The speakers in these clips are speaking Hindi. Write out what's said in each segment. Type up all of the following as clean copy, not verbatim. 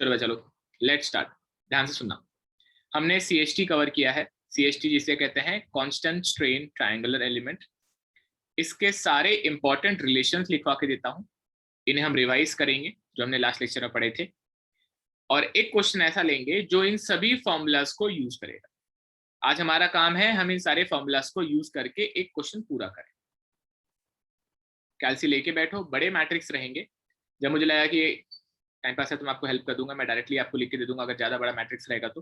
चलो चलो लेट स्टार्ट। ध्यान से सुनना। हमने CST कवर किया है। CST जिसे कहते हैं कांस्टेंट स्ट्रेन ट्रायंगुलर एलिमेंट। इसके सारे इंपॉर्टेंट रिलेशंस लिखवा के देता हूं, इन्हें हम रिवाइज करेंगे जो हमने लास्ट लेक्चर में पढ़े थे, और एक क्वेश्चन ऐसा लेंगे जो इन सभी फॉर्मूलाज को यूज करेगा। आज हमारा काम है हम इन सारे फॉर्मूलाज को यूज करके एक क्वेश्चन पूरा करें। कैलसी लेके बैठो, बड़े मैट्रिक्स रहेंगे। जब मुझे लगा कि टाइम पास है तो मैं आपको हेल्प कर दूंगा, मैं डायरेक्टली आपको लिख के दे दूंगा अगर ज्यादा बड़ा मैट्रिक्स रहेगा तो।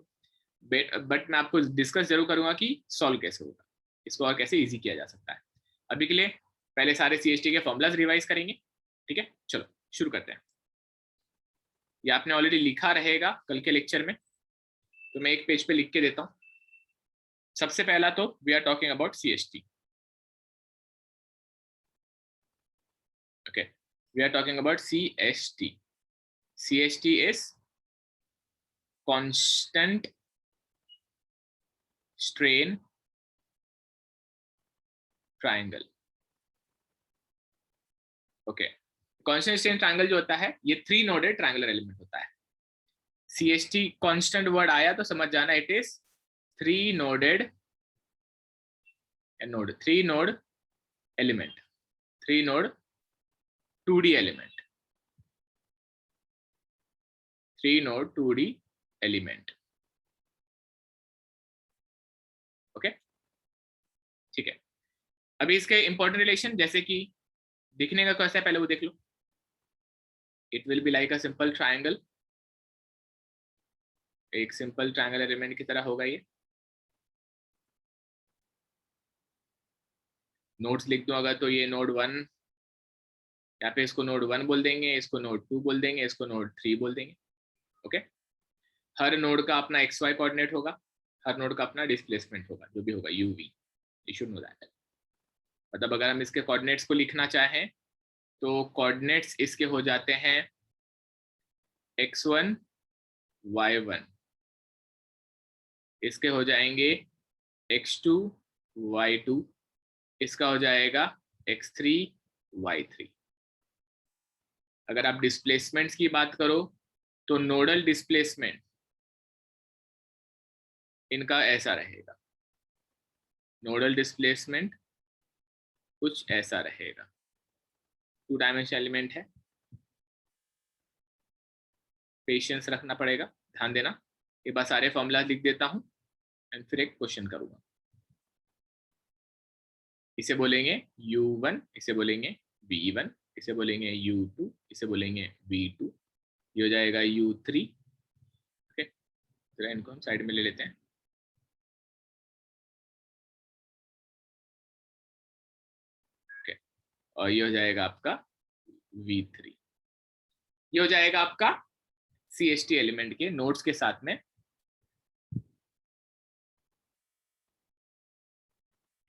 बट मैं आपको डिस्कस जरूर करूंगा कि सॉल्व कैसे होगा, इसको और कैसे इजी किया जा सकता है। अभी के लिए पहले सारे CST के फॉर्मूलाज रिवाइज करेंगे, ठीक है। चलो शुरू करते हैं। ये आपने ऑलरेडी लिखा रहेगा कल के लेक्चर में, तो मैं एक पेज पे लिख के देता हूं। सबसे पहला तो we are talking about CST। Okay, we are talking about CST. CST is constant strain triangle. Okay, constant strain triangle जो होता है ये 3 नोडेड ट्रायंगुलर एलिमेंट होता है। CST कांस्टेंट वर्ड आया तो समझ जाना it is 3 nodded node, 3 node element, 3 node 2D element, 3 node 2D element. Okay ठीक है। अभी इसके इंपॉर्टेंट रिलेशन जैसे कि दिखने का कैसा है पहले वो देख लो। It will be like a simple triangle, एक सिंपल ट्रायंगल एलिमेंट की तरह होगा ये। नोड्स लिख दूं अगर तो ये नोड 1, यहाँ पे इसको नोड 1 बोल देंगे, इसको नोड 2 बोल देंगे, इसको नोड 3 बोल देंगे। ओके, हर नोड का अपना XY कोऑर्डिनेट होगा, हर नोड का अपना डिस्प्लेसमेंट होगा, जो भी होगा UV। You should know that. मतलब अगर हम इसके कोऑर्डिनेट्स को लिखना चाहें तो कोऑर्डिनेट्स इसके हो जाते हैं X1 Y1, इसके हो जाएंगे X2 Y2, इसका हो जाएगा X3 Y3। अगर आप डिस्प्लेसमेंट्स की बात करो तो नोडल डिस्प्लेसमेंट इनका ऐसा रहेगा, नोडल डिस्प्लेसमेंट कुछ ऐसा रहेगा। 2 डायमेंशन एलिमेंट है, पेशेंस रखना पड़ेगा, ध्यान देना। ये बस सारे फॉर्मूला लिख देता हूं एंड फिर एक क्वेश्चन करूंगा। इसे बोलेंगे U1, इसे बोलेंगे V1, इसे बोलेंगे U2, इसे बोलेंगे V2, ये हो जाएगा U3। ओके, जरा इनको हम साइड में ले लेते हैं। ओके, और ये हो जाएगा आपका V3। ये हो जाएगा आपका CST एलिमेंट के नोड्स के साथ में,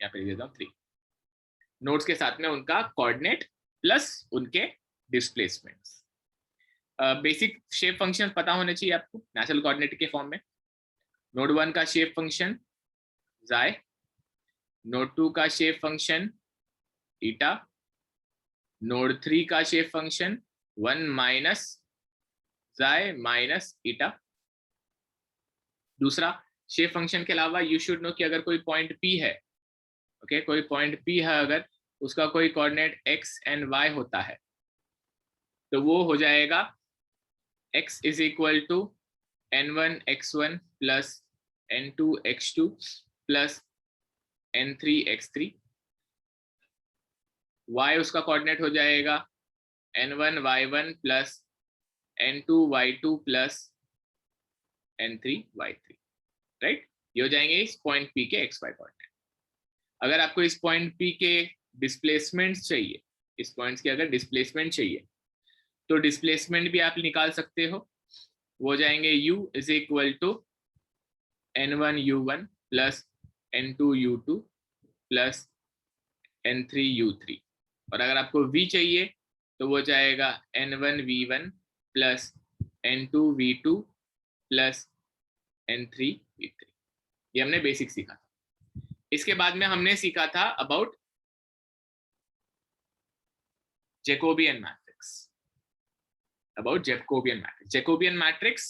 यहाँ पे लिख देता हूँ 3 नोड्स के साथ में उनका कोऑर्डिनेट प्लस उनके डिस्प्लेसमेंट्स। बेसिक शेप फंक्शन पता होने चाहिए आपको नेचुरल कोऑर्डिनेट के फॉर्म में। नोड 1 का शेप फंक्शन जाए, नोड 2 का शेप फंक्शन ईटा, नोड 3 का शेप फंक्शन 1 माइनस जाए माइनस ईटा। दूसरा शेप फंक्शन के अलावा यू शुड नो कि अगर कोई पॉइंट P है, ओके कोई पॉइंट P है, अगर उसका कोई कोऑर्डिनेट X एंड Y होता है तो वो हो जाएगा X is equal to N1 X1 plus N2 X2 plus N3 X3। Y उसका कोऑर्डिनेट हो जाएगा N1 Y1 plus N2 Y2 plus N3 Y3, right. ये हो जाएंगे इस पॉइंट P के XY कोऑर्डिनेट। अगर आपको इस पॉइंट P के डिस्प्लेसमेंट चाहिए, इस पॉइंट्स के अगर डिस्प्लेसमेंट चाहिए तो डिस्प्लेसमेंट भी आप निकाल सकते हो। वो जाएंगे U is equal to N1 U1 plus N2 U2 plus N3 U3। और अगर आपको V चाहिए तो वो जाएगा N1 V1 plus N2 V2 plus N3 V3। ये हमने बेसिक सीखा था। इसके बाद में हमने सीखा था about Jacobian matrix. About Jacobian matrix. Jacobian matrix,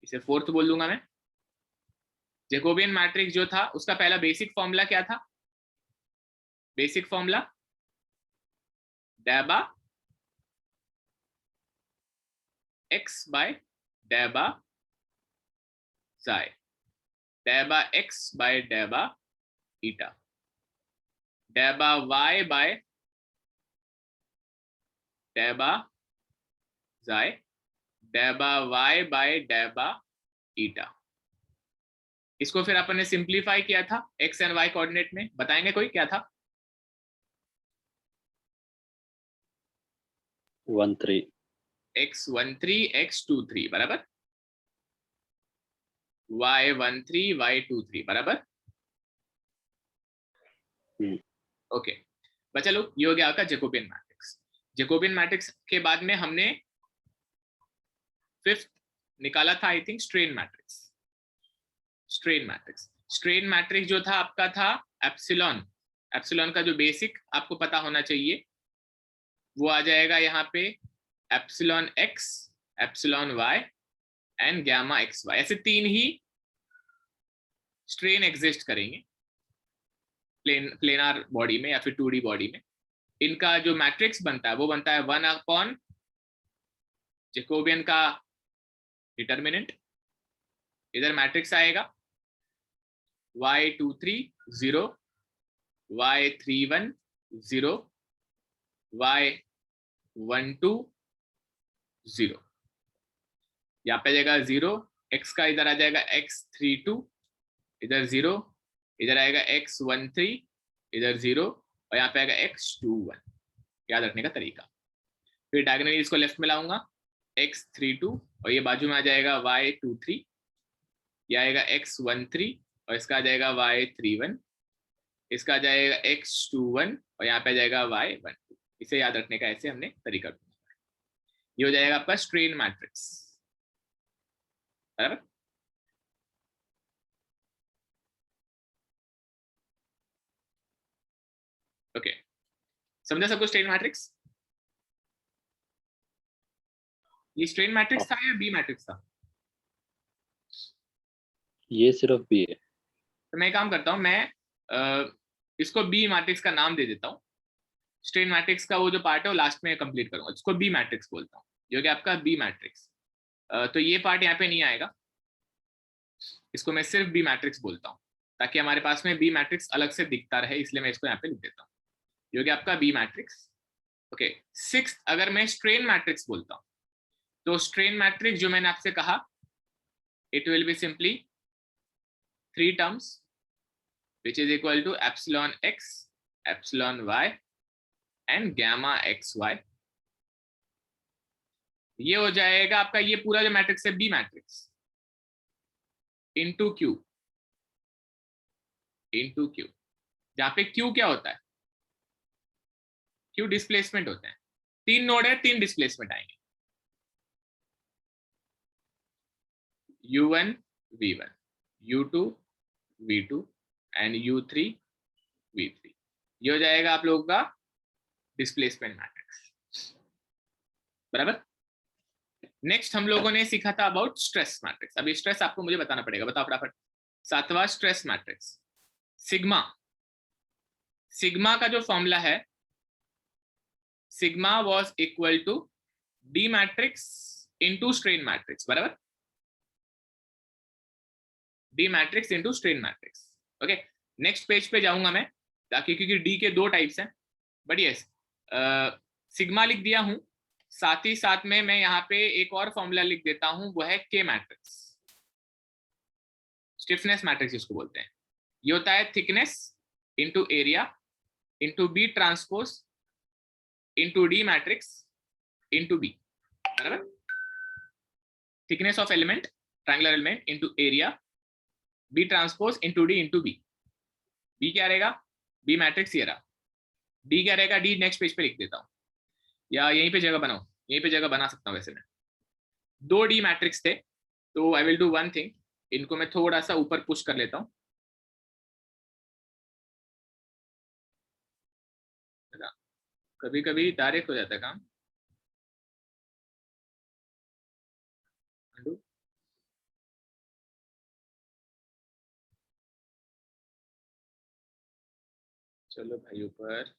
इसे फोर्थ बोल दूंगा मैं। जैकोबियन मैट्रिक्स जो था उसका पहला बेसिक फॉर्मूला क्या था? बेसिक फॉर्मूला डेबा एक्स बाय डेबा साई, डेबा एक्स बाय डेबा ईटा, डेबा वाई बाय डेबा जाई, डेबा वाई बाय डेबा ईटा। इसको फिर अपन ने सिंप्लीफाई किया था एक्स एंड वाई कोऑर्डिनेट में। बताएंगे कोई क्या था? 13 x13 x23 बराबर y13 y23 बराबर। ओके बच्चा लोग, ये हो गया आपका जैकोबियन मैट्रिक्स। जैकोबियन मैट्रिक्स के बाद में हमने फिफ्थ निकाला था I think strain matrix. Strain matrix, strain matrix जो था आपका था एप्सिलॉन। एप्सिलॉन का जो बेसिक आपको पता होना चाहिए वो आ जाएगा यहाँ पे epsilon x, epsilon y and gamma x y. ऐसे तीन ही स्ट्रेन एग्जिस्ट करेंगे प्लेनार बॉडी में या फिर 2D बॉडी में। इनका जो मैट्रिक्स बनता है वो बनता है 1 अपॉन जैकोबियन का डिटर्मिनेंट, इधर मैट्रिक्स आएगा y23 0, y31 0, y12 0। यहाँ पे आ जाएगा 0, x का इधर आ जाएगा x32, इधर 0, इधर आएगा x13, इधर 0 और यहाँ पे आएगा x21। याद रखने का तरीका। फिर डायगोनली इसको लेफ्ट में लाऊंगा x32 और ये बाजू में आ जाएगा y23, ये आएगा x13 और इसका आ जाएगा y31, इसका आ जाएगा x21 और यहाँ पे आ जाएगा y12। इसे याद रखने का ऐसे हमने तरीका ढूंढा। ये हो जाएगा आपका स्ट्रेन मैट्रिक्स बराबर। ओके समझा सबको स्ट्रेन मैट्रिक्स? ये स्ट्रेन मैट्रिक्स था या बी मैट्रिक्स था? ये सिर्फ बी है। तो मैं काम करता हूँ, मैं इसको बी मैट्रिक्स का नाम दे देता हूँ। स्ट्रेन मैट्रिक्स का वो जो पार्ट है वो लास्ट में कंप्लीट करूंगा, इसको बी मैट्रिक्स बोलता हूँ, जो कि आपका बी मैट्रिक्स। तो ये पार्ट यहाँ पे नहीं आएगा, इसको मैं सिर्फ बी मैट्रिक्स बोलता हूँ ताकि हमारे पास में बी मैट्रिक्स अलग से दिखता रहे, इसलिए मैं इसको यहाँ पे लिख देता हूँ, जो कि आपका बी मैट्रिक्स। ओके सिक्स्थ, अगर मैं स्ट्रेन मैट्रिक्स बोलता हूँ तो स्ट्रेन मैट्रिक्स जो मैंने आपसे कहा, it will be simply 3 terms which is equal to epsilon x, epsilon y and gamma xy। ये हो जाएगा आपका ये पूरा जो मैट्रिक्स है B matrix into Q, into Q, जहां पे क्यू क्या होता है? क्यू डिस्प्लेसमेंट होता है। 3 नोड है, 3 डिस्प्लेसमेंट आएंगे, u1 v1, u2 v2 and u3 v3। ये हो जाएगा आप लोगों का डिस्प्लेसमेंट मैट्रिक्स बराबर। नेक्स्ट हम लोगों ने सीखा था अबाउट स्ट्रेस मैट्रिक्स। अभी स्ट्रेस आपको मुझे बताना पड़ेगा, बताओ फटाफट। 7वां स्ट्रेस मैट्रिक्स सिग्मा। सिग्मा का जो फॉर्मूला है, sigma was equal to D matrix into strain matrix बराबर, D matrix into strain matrix. Okay next page पे जाऊंगा मैं ताकि, क्योंकि डी के 2 टाइप्स हैं, बट यस सिग्मा लिख दिया हूं, साथ ही साथ में मैं यहाँ पे एक और फॉर्मूला लिख देता हूं, वो है के मैट्रिक्स, स्टिफनेस मैट्रिक्स जिसको बोलते हैं। ये होता है thickness into area into B transpose into D matrix into B बराबर। Thickness of element, triangular element into area, B transpose into D into B. B क्या रहेगा? बी मैट्रिक्स ये रहा। डी क्या रहेगा? डी नेक्स्ट पेज पे लिख देता हूँ, या यहीं पे जगह बनाओ, यहीं पे जगह बना सकता हूँ वैसे मैं। 2 डी मैट्रिक्स थे, तो I will do one thing, इनको मैं थोड़ा सा ऊपर पुश कर लेता हूँ। कभी कभी डायरेक्ट हो जाता है काम। undo। चलो भाई ऊपर।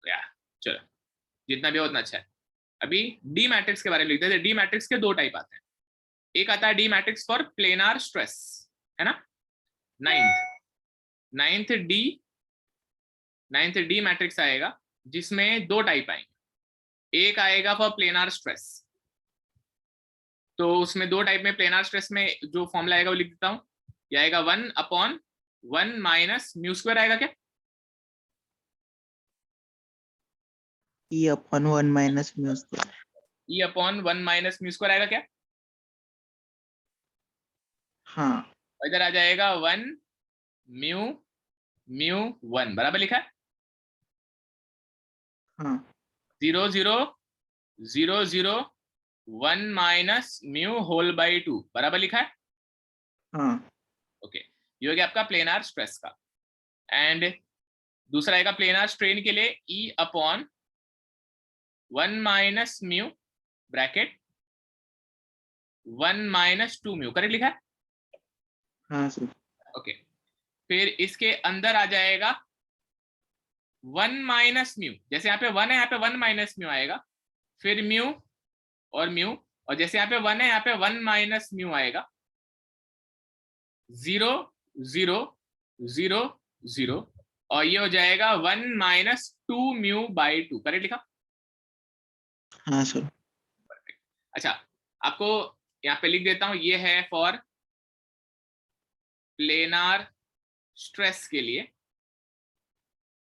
या चलो, जितना भी हो उतना अच्छा है। अभी डी मैट्रिक्स के बारे में लिखते हैं। डी मैट्रिक्स के दो टाइप आते हैं। एक आता है D matrix for planar stress, है ना। Ninth ninth D ninth D matrix आएगा जिसमें दो टाइप आएंगे। एक आएगा फॉर प्लेनार स्ट्रेस, तो उसमें दो टाइप में प्लेनार स्ट्रेस में जो फॉर्मूला आएगा वो लिख देता हूं। ये आएगा 1/1 माइनस म्यू स्क्वायर आएगा क्या? E/1 minus mu square. E/1 minus mu square आएगा क्या? हाँ। और इधर आ जाएगा 1 म्यू म्यू 1 बराबर लिखा है। हाँ 0 0 0 0 1 माइनस म्यू होल बाई 2 बराबर लिखा है। हाँ। ओके, ये हो गया आपका प्लेनार स्ट्रेस का। एंड दूसरा आएगा प्लेनार स्ट्रेन के लिए E/1 minus mu bracket 1 minus 2 mu, correct लिखा है। हाँ सर। ओके, फिर इसके अंदर आ जाएगा 1 माइनस म्यू, जैसे यहाँ पे 1 है यहाँ पे 1 माइनस म्यू आएगा, फिर म्यू, और जैसे यहाँ पे 1 है यहाँ पे 1 माइनस म्यू आएगा। 0 0 0 0 और ये हो जाएगा 1 माइनस 2 म्यू बाई 2, करेक्ट लिखा। हाँ सर। अच्छा, आपको यहाँ पे लिख देता हूं, ये है फॉर प्लेनार स्ट्रेस के लिए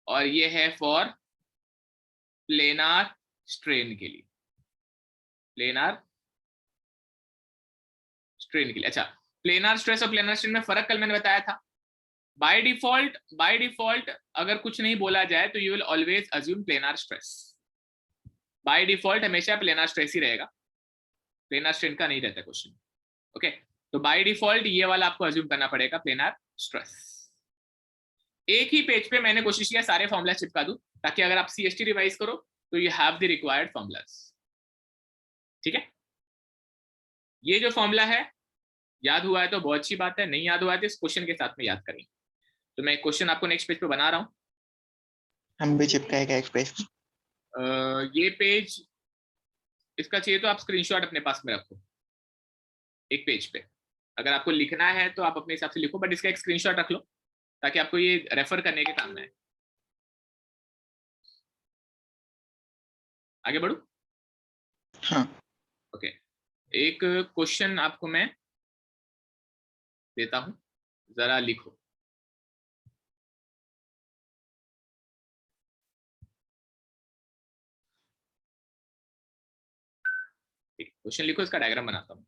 और ये है फॉर प्लेनार स्ट्रेन के लिए। प्लेनार स्ट्रेन के लिए। अच्छा, प्लेनार स्ट्रेस और प्लेनार स्ट्रेन में फर्क कल मैंने बताया था। बाय डिफॉल्ट अगर कुछ नहीं बोला जाए तो you will always assume planar stress. By default हमेशा प्लेनार स्ट्रेस ही रहेगा, प्लेनार स्ट्रेन का नहीं रहता क्वेश्चन। ओके, तो बाय डिफॉल्ट ये वाला आपको अज्यूम करना पड़ेगा, प्लेनार स्ट्रेस। एक ही पेज पे मैंने कोशिश किया सारे फॉर्मूला चिपका दूं ताकि अगर आप CST रिवाइज करो तो you have the required formulas. ठीक है, ये जो फॉर्मूला है याद हुआ है तो बहुत अच्छी बात है, नहीं याद हुआ है तो इस क्वेश्चन के साथ में याद करेंगे। तो मैं क्वेश्चन आपको नेक्स्ट पेज पे बना रहा हूं। हम भी चिपकाएगा एक पेज। ये पेज इसका चाहिए तो आप स्क्रीनशॉट अपने पास में रखो एक पेज पे। अगर आपको लिखना है तो आप अपने हिसाब से लिखो, बट इसका एक स्क्रीनशॉट रख लो ताकि आपको ये रेफर करने के काम में आए। आगे बढ़ू? हाँ। ओके, एक क्वेश्चन आपको मैं देता हूं, जरा लिखो। क्वेश्चन लिखो, इसका डायग्राम बनाता हूं।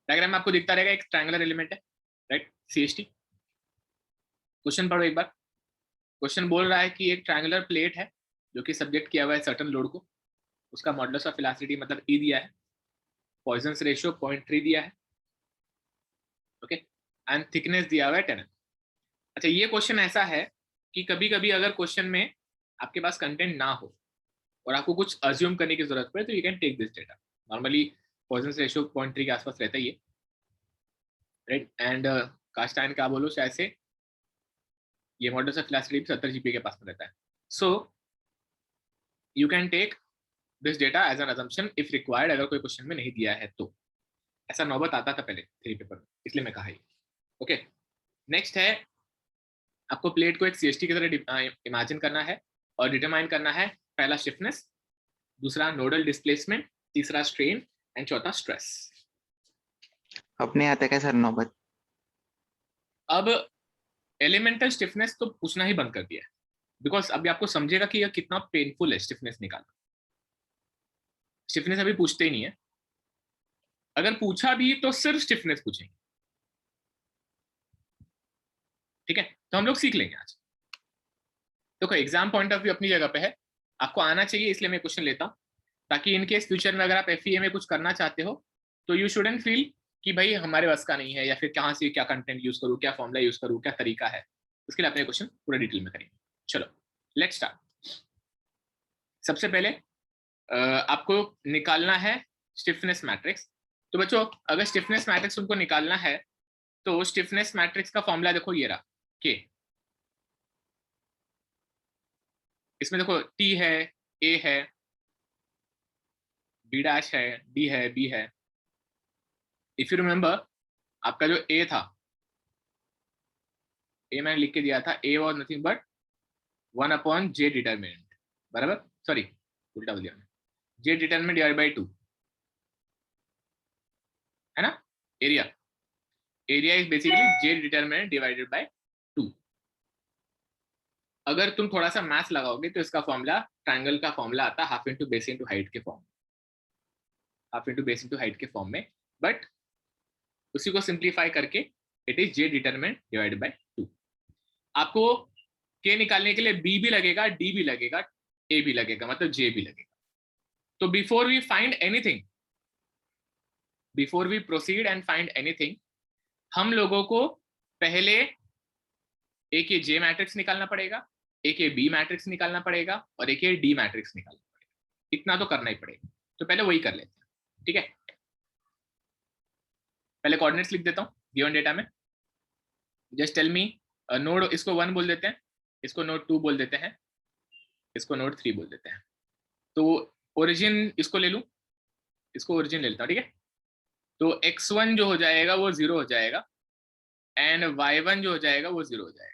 डायग्राम में आपको दिखता रहेगा एक ट्रायंगुलर एलिमेंट है, राइट, CST। क्वेश्चन पढ़ो एक बार। क्वेश्चन बोल रहा है कि एक ट्रायंगुलर प्लेट है जो कि सब्जेक्ट किया हुआ है सर्टेन लोड को, उसका मॉडुलस ऑफ इलास्टिसिटी मतलब E दिया है, पॉइजन्स रेशियो 0.3 दिया है, ओके, एंड थिकनेस दिया हुआ है 10 mm। अच्छा, ये क्वेश्चन ऐसा है कि कभी कभी अगर क्वेश्चन में आपके पास कंटेंट ना हो और आपको कुछ अज्यूम करने की जरूरत पड़े तो you can take this data. Normally Poisson's ratio 0.3 के आसपास रहता ही है, राइट, एंड कास्ट आयरन का बोलो शायद से ये मॉडुलस ऑफ इलास्टिसिटी 70 GPa के पास में रहता है। So you can take this data as an assumption if required, अगर कोई क्वेश्चन में नहीं दिया है तो। ऐसा नौबत आता था पहले 3 पेपर में, इसलिए मैं कहा। ओके, नेक्स्ट है आपको प्लेट को एक CST की तरह इमेजिन करना है और डिटरमाइन करना है पहला स्टिफनेस, दूसरा नोडल डिस्प्लेसमेंट, तीसरा स्ट्रेन एंड चौथा स्ट्रेस। अपने आता क्या सर नौबत? अब एलिमेंटल स्टिफनेस तो पूछना ही बंद कर दिया है, बिकॉज अभी आपको समझेगा कि यह कितना पेनफुल है स्टिफनेस निकालना। स्टिफनेस अभी पूछते ही नहीं है, अगर पूछा भी तो सिर्फ स्टिफनेस पूछेंगे। ठीक है, तो हम लोग सीख लेंगे आज। तो कोई एग्जाम पॉइंट ऑफ व्यू अपनी जगह पे है, आपको आना चाहिए, इसलिए मैं क्वेश्चन लेता हूँ, ताकि इनकेस फ्यूचर में अगर आप FEA में कुछ करना चाहते हो तो यू शुडंट फील कि भाई हमारे बस का नहीं है, या फिर कहाँ से क्या कंटेंट यूज करूँ, क्या फॉर्मूला यूज करूँ, क्या तरीका है। उसके लिए अपने क्वेश्चन पूरा डिटेल में करेंगे। चलो लेट्स स्टार्ट। सबसे पहले आपको निकालना है स्टिफनेस मैट्रिक्स। तो बच्चों अगर स्टिफनेस मैट्रिक्स उनको निकालना है तो स्टिफनेस मैट्रिक्स का फॉर्मूला देखो ये रहा के, इसमें देखो T है, A है, B डैश है, D है, B है। इफ यू रिमेंबर आपका जो A था, A मैंने लिख के दिया था, A was nothing but 1/J determinant, बराबर, सॉरी उल्टा बोल दिया, J डिटरमिनेंट डिवाइड बाई 2 है ना। Area, area is basically J determinant divided by 2। अगर तुम थोड़ा सा मैथ लगाओगे तो इसका फॉर्मूला, ट्रायंगल का फॉर्मूला आता है half into base into height के form, half into base into height के फॉर्म में, बट उसी को सिंप्लीफाई करके it is J determinant divided by 2। आपको K निकालने के लिए B भी लगेगा, D भी लगेगा, A भी लगेगा, मतलब J भी लगेगा। तो before we find anything, before we proceed and find anything, हम लोगों को पहले एक ये J मैट्रिक्स निकालना पड़ेगा, एक ये B मैट्रिक्स निकालना पड़ेगा, और एक ये D मैट्रिक्स निकालना पड़ेगा। इतना तो करना ही पड़ेगा, तो पहले वही कर लेते हैं, ठीक है। पहले कोऑर्डिनेट्स लिख देता हूँ गिवन डेटा में। जस्ट टेल मी, नोड इसको 1 बोल देते हैं, इसको नोड 2 बोल देते हैं, इसको नोड 3 बोल देते हैं। तो ओरिजिन इसको ले लूं, इसको ओरिजिन ले लेता हूँ, ठीक है। तो x1 जो हो जाएगा वो 0 हो जाएगा, एंड y1 जो हो जाएगा वो 0 हो जाएगा,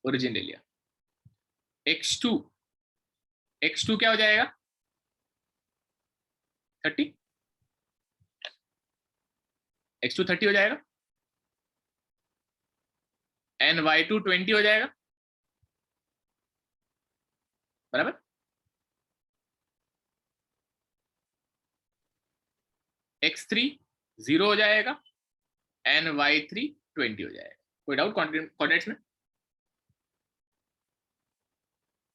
ओरिजिन ले लिया। x2, x2 क्या हो जाएगा 30, x2 30 हो जाएगा, एंड y2 20 हो जाएगा, बराबर। x3 0 हो जाएगा, एंड y3 20 हो जाएगा। कोई डाउट कोऑर्डिनेट्स में?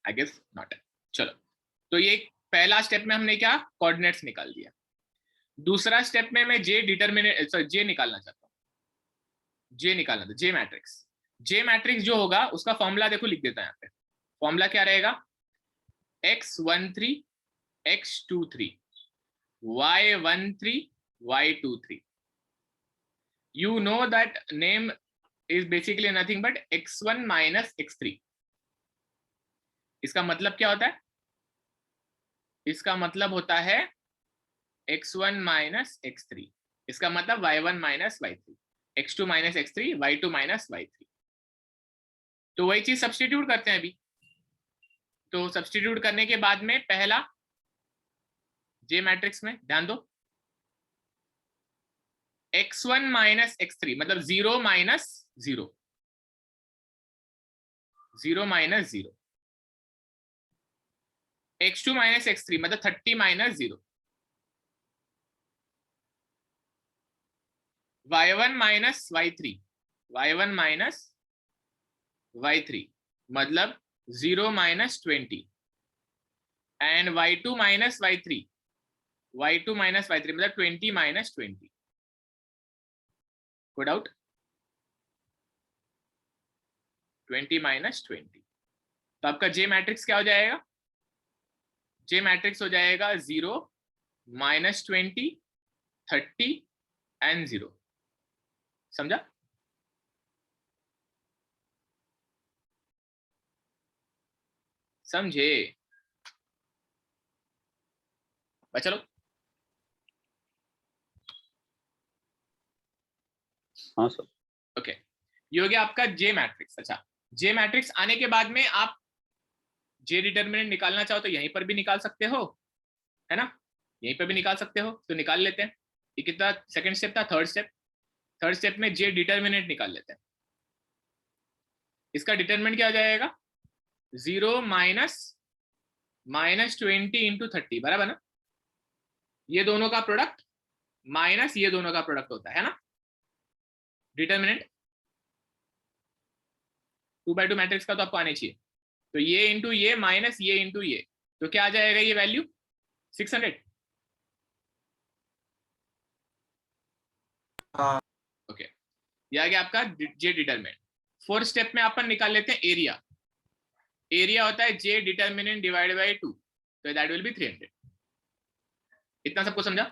आई गेस नॉट है। चलो, तो ये पहला स्टेप में हमने क्या कोऑर्डिनेट्स निकाल दिया। दूसरा स्टेप में मैं J डिटरमिनेंट, सॉरी J निकालना चाहता हूँ, J निकालना था, J मैट्रिक्स। J मैट्रिक्स जो होगा उसका फॉर्मूला देखो लिख देता है यहाँ पे। फॉर्मूला क्या रहेगा, x13 x23 y13 y23। you know that name is basically nothing but x1 minus x3। इसका मतलब क्या होता है, इसका मतलब होता है x1 माइनस x3, इसका मतलब y1 minus y3, x2 minus x3, y2 minus y3। तो वही चीज सब्स्टिट्यूट करते हैं अभी। तो सब्स्टिट्यूट करने के बाद में पहला J मैट्रिक्स में ध्यान दो, x1 माइनस x3 मतलब 0 minus 0, 0 minus 0, x2 minus x3 मतलब 30 minus 0, y1 minus y3, y1 minus y3 मतलब 0 minus 20, and y2 minus y3, y2 minus y3 मतलब 20 माइनस 20। कोई डाउट? 20 माइनस 20। तो आपका J मैट्रिक्स क्या हो जाएगा, J मैट्रिक्स हो जाएगा 0 माइनस 20 30 एंड 0। समझा? समझे? चलो हाँ सर। ओके, ये हो गया आपका J मैट्रिक्स। अच्छा, J मैट्रिक्स आने के बाद में आप J डिटरमिनेंट निकालना चाहो तो यहीं पर भी निकाल सकते हो, है ना, यहीं पर भी निकाल सकते हो, तो निकाल लेते हैं। ये कितना सेकंड स्टेप था, थर्ड स्टेप। थर्ड स्टेप में J डिटरमिनेंट निकाल लेते हैं। इसका डिटरमिनेंट क्या हो जाएगा, 0 माइनस 20 इंटू 30, बराबर ना। ये दोनों का प्रोडक्ट माइनस ये दोनों का प्रोडक्ट होता है ना डिटरमिनेंट। 2/2 मैट्रिक्स का तो आपको आने चाहिए। तो ये इंटू ये माइनस ये इंटू ये, तो क्या आ जाएगा ये वैल्यू 600। हाँ। ओके, ये आ गया आपका जे डिटरमिनेंट। फोर्थ स्टेप में अपन निकाल लेते हैं एरिया। एरिया होता है जे डिटरमिनेंट डिवाइड बाय 2, तो दैट विल बी 300। इतना सबको समझा?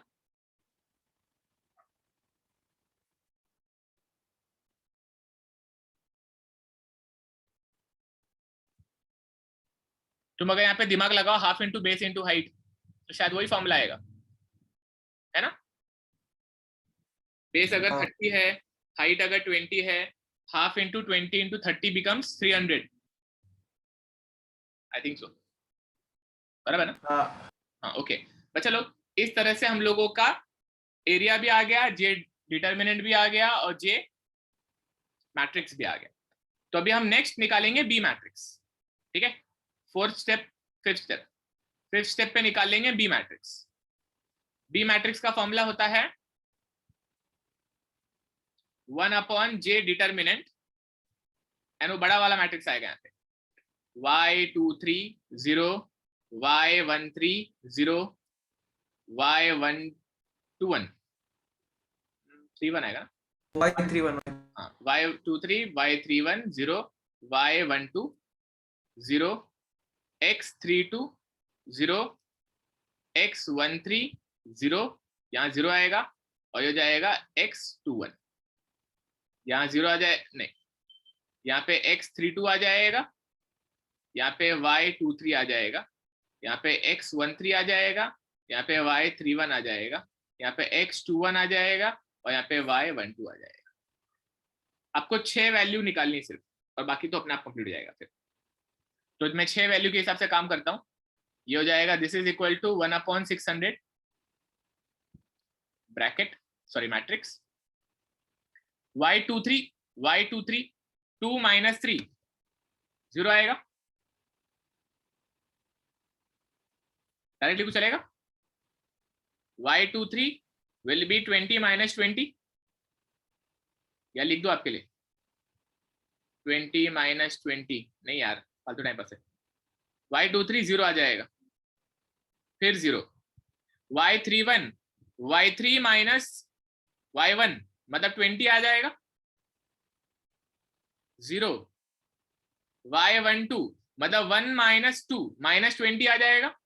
तुम अगर यहाँ पे दिमाग लगाओ half into base into height, तो शायद वही फॉर्मूला आएगा, है ना? बेस अगर 30 है, हाइट अगर 20 है, half into 20 into 30 becomes 300। I think so, बराबर ना? हाँ ओके। बस चलो, इस तरह से हम लोगों का एरिया भी आ गया, जे डिटरमिनेंट भी आ गया और जे मैट्रिक्स भी आ गया। तो अभी हम नेक्स्ट निकालेंगे बी मैट्रिक्स, ठीक है? फोर्थ स्टेप, फिफ्थ स्टेप पे निकाल लेंगे बी मैट्रिक्स। बी मैट्रिक्स का फॉर्मूला होता है 1/j डिटरमिनेंट, एंड वो बड़ा वाला मैट्रिक्स आएगा यहाँ पे, y23 0 y13 0 y121 31 आएगा ना? y31 हाँ, y23 y31 0 y12 0 x32 0 x13 0, यहाँ 0 आएगा और ये जाएगा x21, यहाँ 0 आ जाए, नहीं, यहाँ पे x32 आ जाएगा, यहाँ पे y23 आ जाएगा, यहाँ पे x13 आ जाएगा, यहाँ पे y31 आ जाएगा, यहाँ पे x21 आ जाएगा और यहाँ पे y12 आ जाएगा। आपको 6 वैल्यू निकालनी सिर्फ, और बाकी तो अपने आप कंप्लीट हो जाएगा फिर। तो मैं 6 वैल्यू के हिसाब से काम करता हूँ। ये हो जाएगा this is equal to 1/600 bracket, sorry matrix, y23 2 - 3 0 आएगा, डायरेक्टली कुछ चलेगा। y23 विल बी 20 - 20, या लिख दो आपके लिए 20 - 20, नहीं यार फालतू टाइम पास है। y23 0 आ जाएगा, फिर 0, y31 y3 - y1 मतलब 20 आ जाएगा, 0, y12 मतलब 1 - 2 -20 आ जाएगा,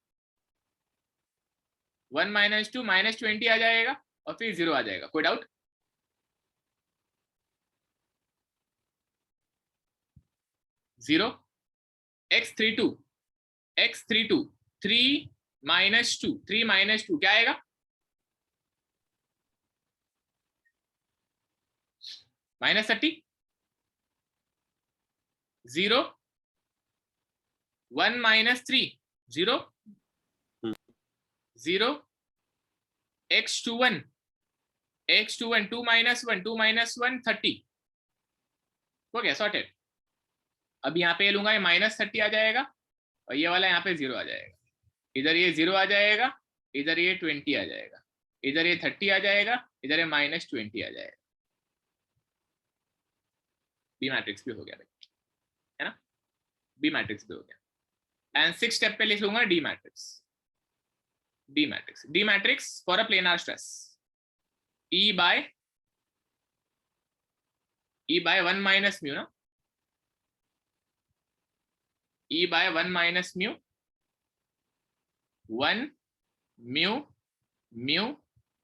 1 - 2 -20 आ जाएगा और फिर 0 आ जाएगा। कोई डाउट? जीरो, x32 3 - 2 क्या आएगा? -30, 0 1 - 3 0 0 x21 2 - 1 2 - 1 30, हो गया सॉर्टेड। अब यहाँ पे लूंगा, ये -30 आ जाएगा और ये वाला यहाँ पे 0 आ जाएगा, इधर ये 0 आ जाएगा, इधर ये 20 आ जाएगा, इधर ये 30 आ जाएगा, इधर ये -20 आ जाएगा। बी मैट्रिक्स भी हो गया भाई, है ना? बी मैट्रिक्स भी हो गया। एंड 6 स्टेप पे लिख लूंगा D matrix. D matrix for a planar stress, E by 1 - mu ना, E by 1 - mu 1 mu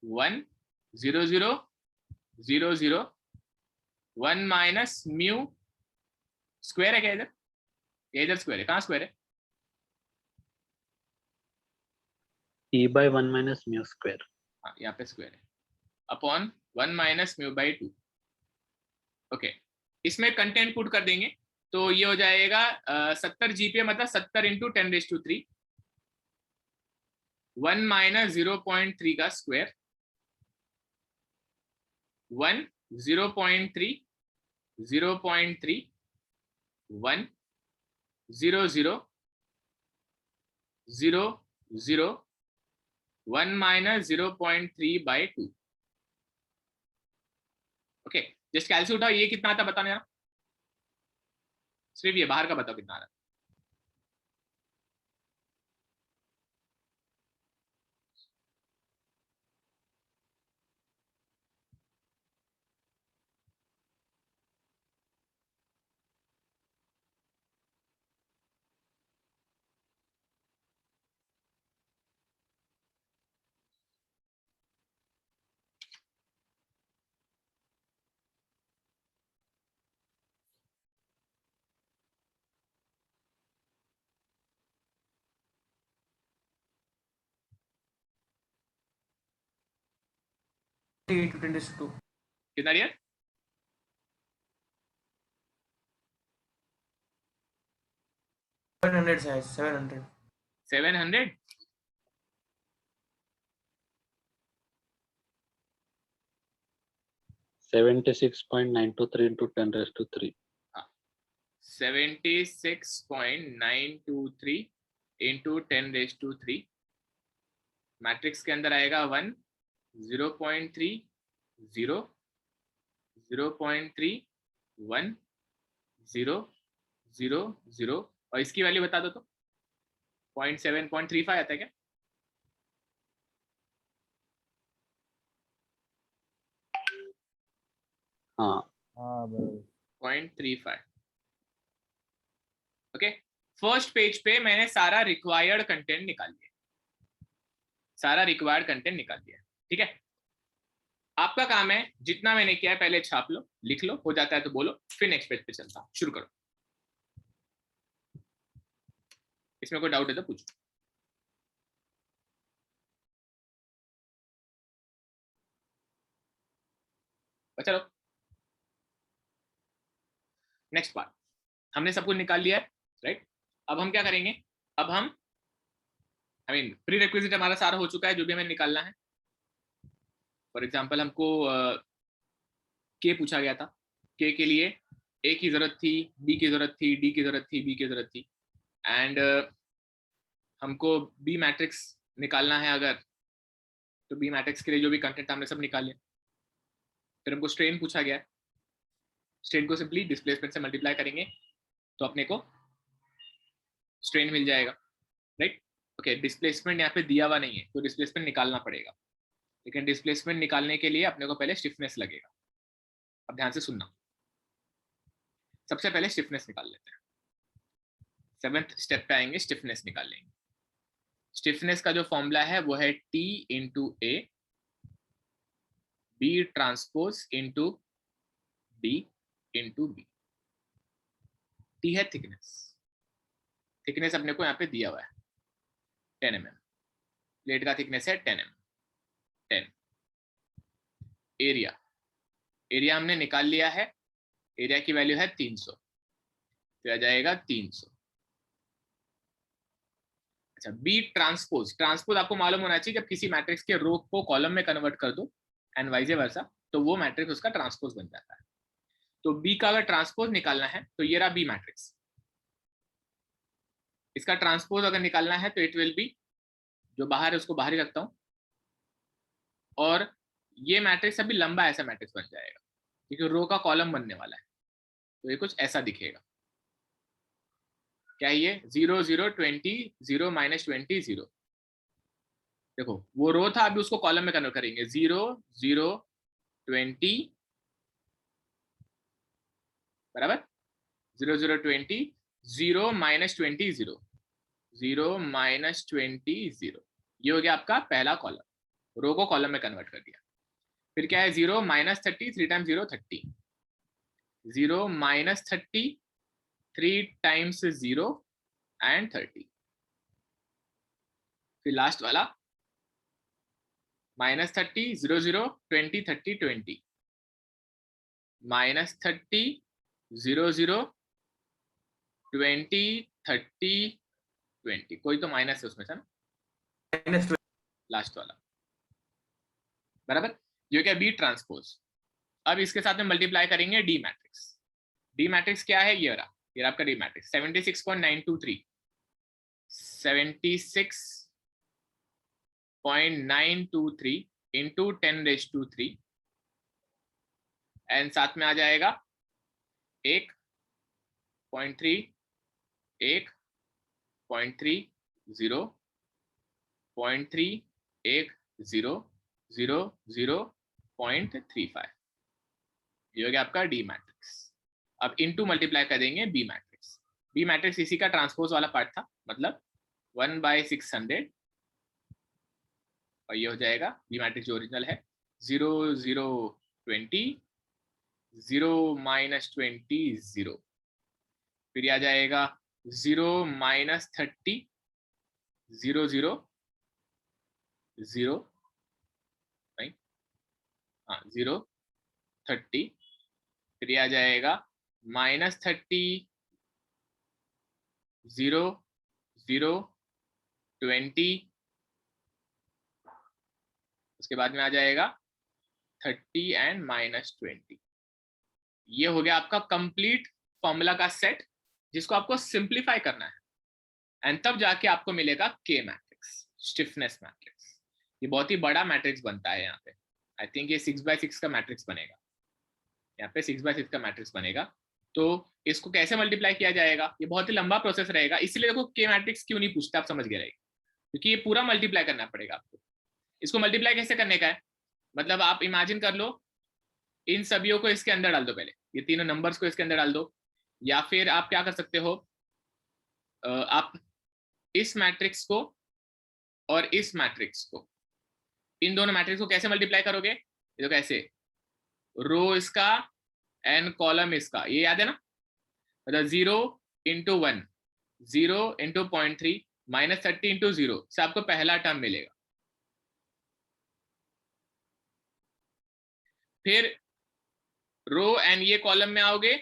1 0 0 0 0 1 - mu square है क्या इधर? ये इधर स्क्वायर है, कहाँ स्क्वायर है? E by 1 minus mu square. हाँ यहाँ पे स्क्वायर है, अपॉन 1 - mu by 2। ओके, इसमें कंटेंट पुट कर देंगे तो ये हो जाएगा 70 GPa, मतलब 70 × 10⁻³ 1 - 0.3 का स्क्वायर, 1 0.3 0.3 1 0 0 0 0 1 - 0.3 by 2। ओके, जस्ट कैलसी उठाओ, ये कितना आता बताना यार। सिर्फ ये बाहर का बताओ कितना आ रहा है। कितना रियल? 700 700। $76.923 into 10⁻³ 76.923 इंटू 10⁻³ मैट्रिक्स के अंदर आएगा 1 0.3 0 0.3 1 0 0 0 और इसकी वैल्यू बता दो तो 0.7 0.35 आता है क्या? हाँ 0.35। ओके, फर्स्ट पेज पे मैंने सारा रिक्वायर्ड कंटेंट निकाल लिया, सारा रिक्वायर्ड कंटेंट निकाल दिया। ठीक है, आपका काम है जितना मैंने किया है पहले छाप लो, लिख लो, हो जाता है तो बोलो, फिर नेक्स्ट पेज पे चलता हूं। शुरू करो। इसमें कोई डाउट है तो पूछो। चलो नेक्स्ट पार्ट, हमने सब कुछ निकाल लिया है, राइट? अब हम क्या करेंगे, अब हम प्री रिक्विजिट हमारा सारा हो चुका है, जो भी हमें निकालना है। फॉर एग्जाम्पल हमको के पूछा गया था, के के लिए ए की जरूरत थी, बी की जरूरत थी, डी की जरूरत थी, बी की जरूरत थी, एंड हमको बी मैट्रिक्स निकालना है अगर, तो बी मैट्रिक्स के लिए जो भी कंटेंट हमने सब निकाल लिया। फिर हमको स्ट्रेन पूछा गया है, स्ट्रेन को सिंपली डिस्प्लेसमेंट से मल्टीप्लाई करेंगे तो अपने को स्ट्रेन मिल जाएगा, राइट? ओके, डिस्प्लेसमेंट यहाँ पे दिया हुआ नहीं है तो डिस्प्लेसमेंट निकालना पड़ेगा, लेकिन डिस्प्लेसमेंट निकालने के लिए अपने को पहले स्टिफनेस लगेगा। अब ध्यान से सुनना, सबसे पहले स्टिफनेस निकाल लेते हैं। 7th स्टेप पे आएंगे, स्टिफनेस निकाल लेंगे। स्टिफनेस का जो फॉर्मूला है वो है T into A B transpose into D into B. T है थिकनेस, थिकनेस अपने को यहाँ पे दिया हुआ है 10 mm, प्लेट का थिकनेस है 10 mm 10। एरिया, एरिया हमने निकाल लिया है, एरिया की वैल्यू है 300, तो आ जाएगा 300। अच्छा, बी ट्रांसपोज, ट्रांसपोज आपको मालूम होना चाहिए, जब किसी मैट्रिक्स के रो को कॉलम में कन्वर्ट कर दो एंड वाइज वर्सा, तो वो मैट्रिक्स उसका ट्रांसपोज बन जाता है। तो बी का अगर ट्रांसपोज निकालना है तो ये रहा बी मैट्रिक्स, इसका ट्रांसपोज अगर निकालना है तो इट विल बी, जो बाहर है उसको बाहर ही रखता हूं, और ये मैट्रिक्स अभी लंबा ऐसा मैट्रिक्स बन जाएगा क्योंकि रो का कॉलम बनने वाला है, तो ये कुछ ऐसा दिखेगा। क्या ये 0 0 20 0 -20 0, देखो वो रो था, अभी उसको कॉलम में कन्वर्ट करेंगे 0 0 20 बराबर 0 0 20 0 -20 0 0 -20 0, ये हो गया आपका पहला कॉलम, रो को कॉलम में कन्वर्ट कर दिया। फिर क्या है 0 -30 3 टाइम्स 0 30, 0 -30 3 टाइम्स 0 एंड 30, फिर लास्ट वाला -30 0 0 20 30 20 -30 0 0 20 30 20, कोई तो माइनस है उसमें से ना, लास्ट वाला बराबर, ये क्या बी ट्रांसपोज। अब इसके साथ में मल्टीप्लाई करेंगे डी मैट्रिक्स। डी मैट्रिक्स क्या है, ये रहा, ये आपका डी मैट्रिक्स 76.923 76.923 इंटू 10⁻³ एंड साथ में आ जाएगा एक 0.3 1 0.3 0 0.3 1 0 0 0.35 ये हो गया आपका डी मैट्रिक्स। अब इनटू मल्टीप्लाई कर देंगे बी मैट्रिक्स। बी मैट्रिक्स इसी का ट्रांसपोज वाला पार्ट था, मतलब 1/600 और ये हो जाएगा बी मैट्रिक्स जो ओरिजिनल है 0 0 20 0 -20 0, फिर आ जाएगा 0 -30 0 0 0 नहीं हाँ 0 30, फिर आ जाएगा -30 0 0 20, उसके बाद में आ जाएगा 30 एंड -20। ये हो गया आपका कंप्लीट फॉर्मूला का सेट जिसको आपको सिंप्लीफाई करना है एंड तब जाके आपको मिलेगा के मैट्रिक्स, स्टिफनेस मैट्रिक्स। ये बहुत ही बड़ा मैट्रिक्स बनता है यहाँ पे। आई थिंक ये 6/6 का मैट्रिक्स बनेगा, यहाँ पे 6/6 का मैट्रिक्स बनेगा। तो इसको कैसे मल्टीप्लाई किया जाएगा, ये बहुत ही लंबा प्रोसेस रहेगा, इसलिए देखो के मैट्रिक्स क्यों नहीं पूछते आप समझ गए रहेगा, क्योंकि ये पूरा मल्टीप्लाई करना पड़ेगा आपको। इसको मल्टीप्लाई कैसे करने का है, मतलब आप इमेजिन कर लो इन सभी को इसके अंदर डाल दो, पहले ये तीनों नंबर्स को इसके अंदर डाल दो, या फिर आप क्या कर सकते हो, आप इस मैट्रिक्स को और इस मैट्रिक्स को, इन दोनों मैट्रिक्स को कैसे मल्टीप्लाई करोगे, ये तो कैसे, रो इसका एंड कॉलम इसका, ये याद है ना, मतलब 0 × 1 0 × 0.3 -30 × 0 से आपको पहला टर्म मिलेगा। फिर रो एंड ये कॉलम में आओगे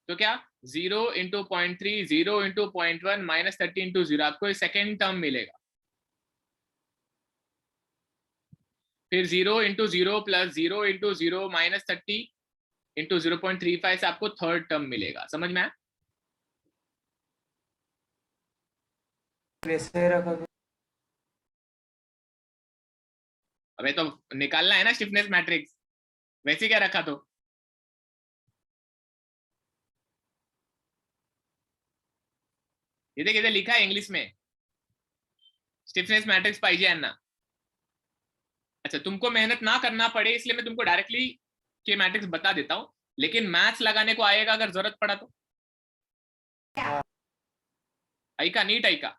तो क्या 0 × 0.3 0 × 0.1 -30 × 0 आपको सेकेंड टर्म मिलेगा। फिर 0 × 0 + 0 × 0 -30 × 0.35 से आपको थर्ड टर्म मिलेगा। समझ में आया? वैसे रखा तो अबे तो निकालना है ना स्टिफनेस मैट्रिक्स, वैसे क्या रखा तो, ये देखिए लिखा है इंग्लिश में स्टिफनेस मैट्रिक्स पाइजे अन्ना। अच्छा तुमको मेहनत ना करना पड़े इसलिए मैं तुमको डायरेक्टली के मैट्रिक्स बता देता हूं, लेकिन मैथ्स लगाने को आएगा अगर जरूरत पड़ा तो। आई का नीट आई का।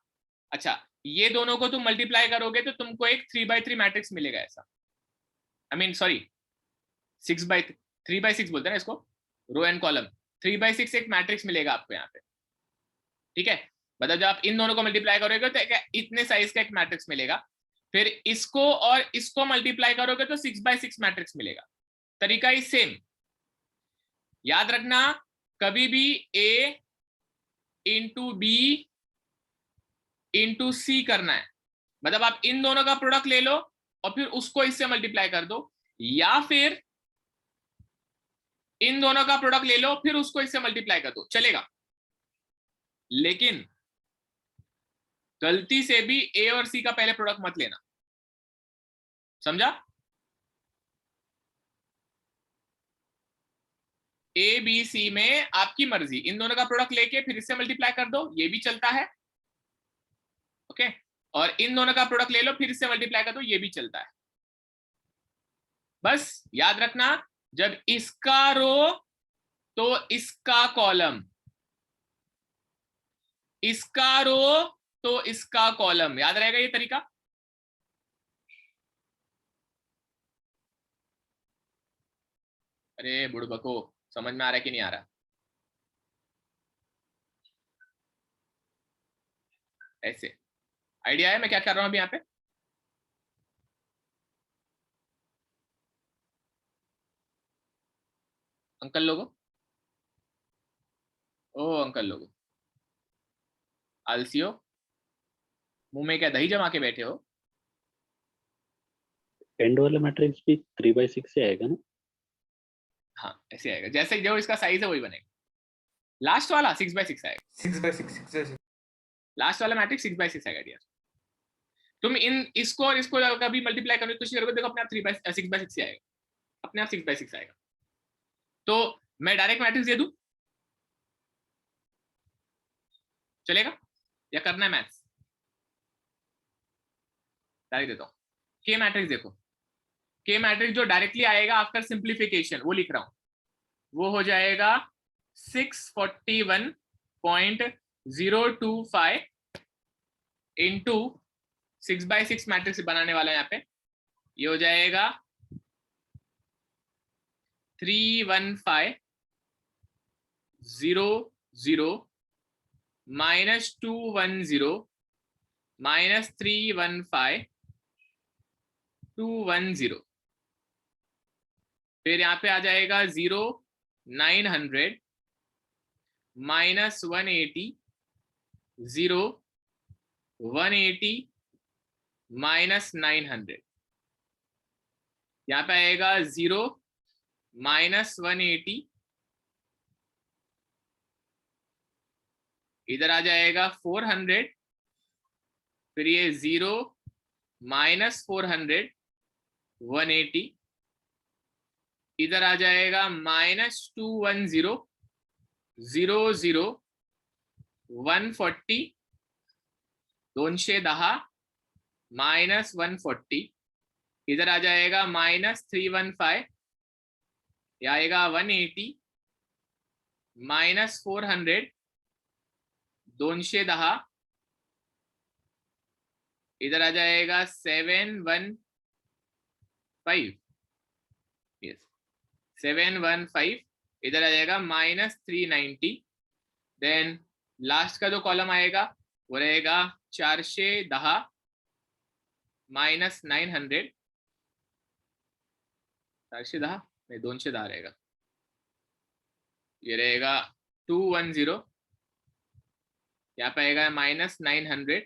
अच्छा ये दोनों को तुम मल्टीप्लाई करोगे तो तुमको एक 3/3 मैट्रिक्स मिलेगा ऐसा, आई मीन सॉरी 3/6 बोलते हैं ना इसको, रो एंड कॉलम 3/6 एक मैट्रिक्स मिलेगा आपको यहाँ पे, ठीक है। मतलब जब आप इन दोनों को मल्टीप्लाई करोगे तो इतने साइज का एक मैट्रिक्स मिलेगा, फिर इसको और इसको मल्टीप्लाई करोगे तो 6/6 मैट्रिक्स मिलेगा। तरीका ही सेम, याद रखना कभी भी A × B × C करना है, मतलब आप इन दोनों का प्रोडक्ट ले लो और फिर उसको इससे मल्टीप्लाई कर दो, या फिर इन दोनों का प्रोडक्ट ले लो फिर उसको इससे मल्टीप्लाई कर दो, चलेगा। लेकिन गलती से भी A और C का पहले प्रोडक्ट मत लेना, समझा? A B C में आपकी मर्जी, इन दोनों का प्रोडक्ट लेके फिर इससे मल्टीप्लाई कर दो, ये भी चलता है, ओके। और इन दोनों का प्रोडक्ट ले लो फिर इससे मल्टीप्लाई कर दो, ये भी चलता है। बस याद रखना जब इसका रो तो इसका कॉलम, इसका रो तो इसका कॉलम, याद रहेगा ये तरीका। अरे बुड़बको समझ में आ रहा है कि नहीं आ रहा? ऐसे आइडिया है मैं क्या कर रहा हूं अभी यहाँ पे? अंकल लोगों, ओ अंकल लोगों, आलसियो, मुंह में क्या दही जमा के बैठे हो? एंड वाला मैट्रिक्स भी 3/6 से आएगा ना? हाँ ऐसे आएगा, जैसे जो इसका साइज है वही बनेगा। लास्ट वाला 6/6 आएगा, 6/6 लास्ट वाला मैट्रिक्स 6/6 आएगा डियर। तुम इन इसको और इसको कभी मल्टीप्लाई करने की कोशिश करोगे, देखो अपने आप 6/6 से आएगा, अपने आप 6/6 आएगा। तो मैं डायरेक्ट मैट्रिक्स दे दूं, चलेगा या करना है मैथ्स? डायरेक्ट देता हूँ। के मैट्रिक्स देखो, के मैट्रिक्स जो डायरेक्टली आएगा आफ्टर सिंप्लीफिकेशन वो लिख रहा हूं, वो हो जाएगा 641.025 इंटू 6/6 मैट्रिक्स बनाने वाला है यहाँ पे, ये हो जाएगा 315.0 माइनस 210 माइनस 315.210, फिर यहाँ पे आ जाएगा 0,900 माइनस 180 0,180 माइनस 900, यहाँ पे आएगा 0 माइनस 180, इधर आ जाएगा 400, फिर ये 0 माइनस 400 180, इधर आ जाएगा माइनस 210 0 140 210 माइनस 140, इधर आ जाएगा माइनस 315, ये आएगा 180 माइनस 400 210, इधर आ जाएगा 715, यस 715, इधर आ जाएगा माइनस 390, देन लास्ट का जो कॉलम आएगा वो रहेगा 410 माइनस 900, 410 नहीं 210 रहेगा, ये रहेगा 210, यहाँ पे आएगा माइनस 900,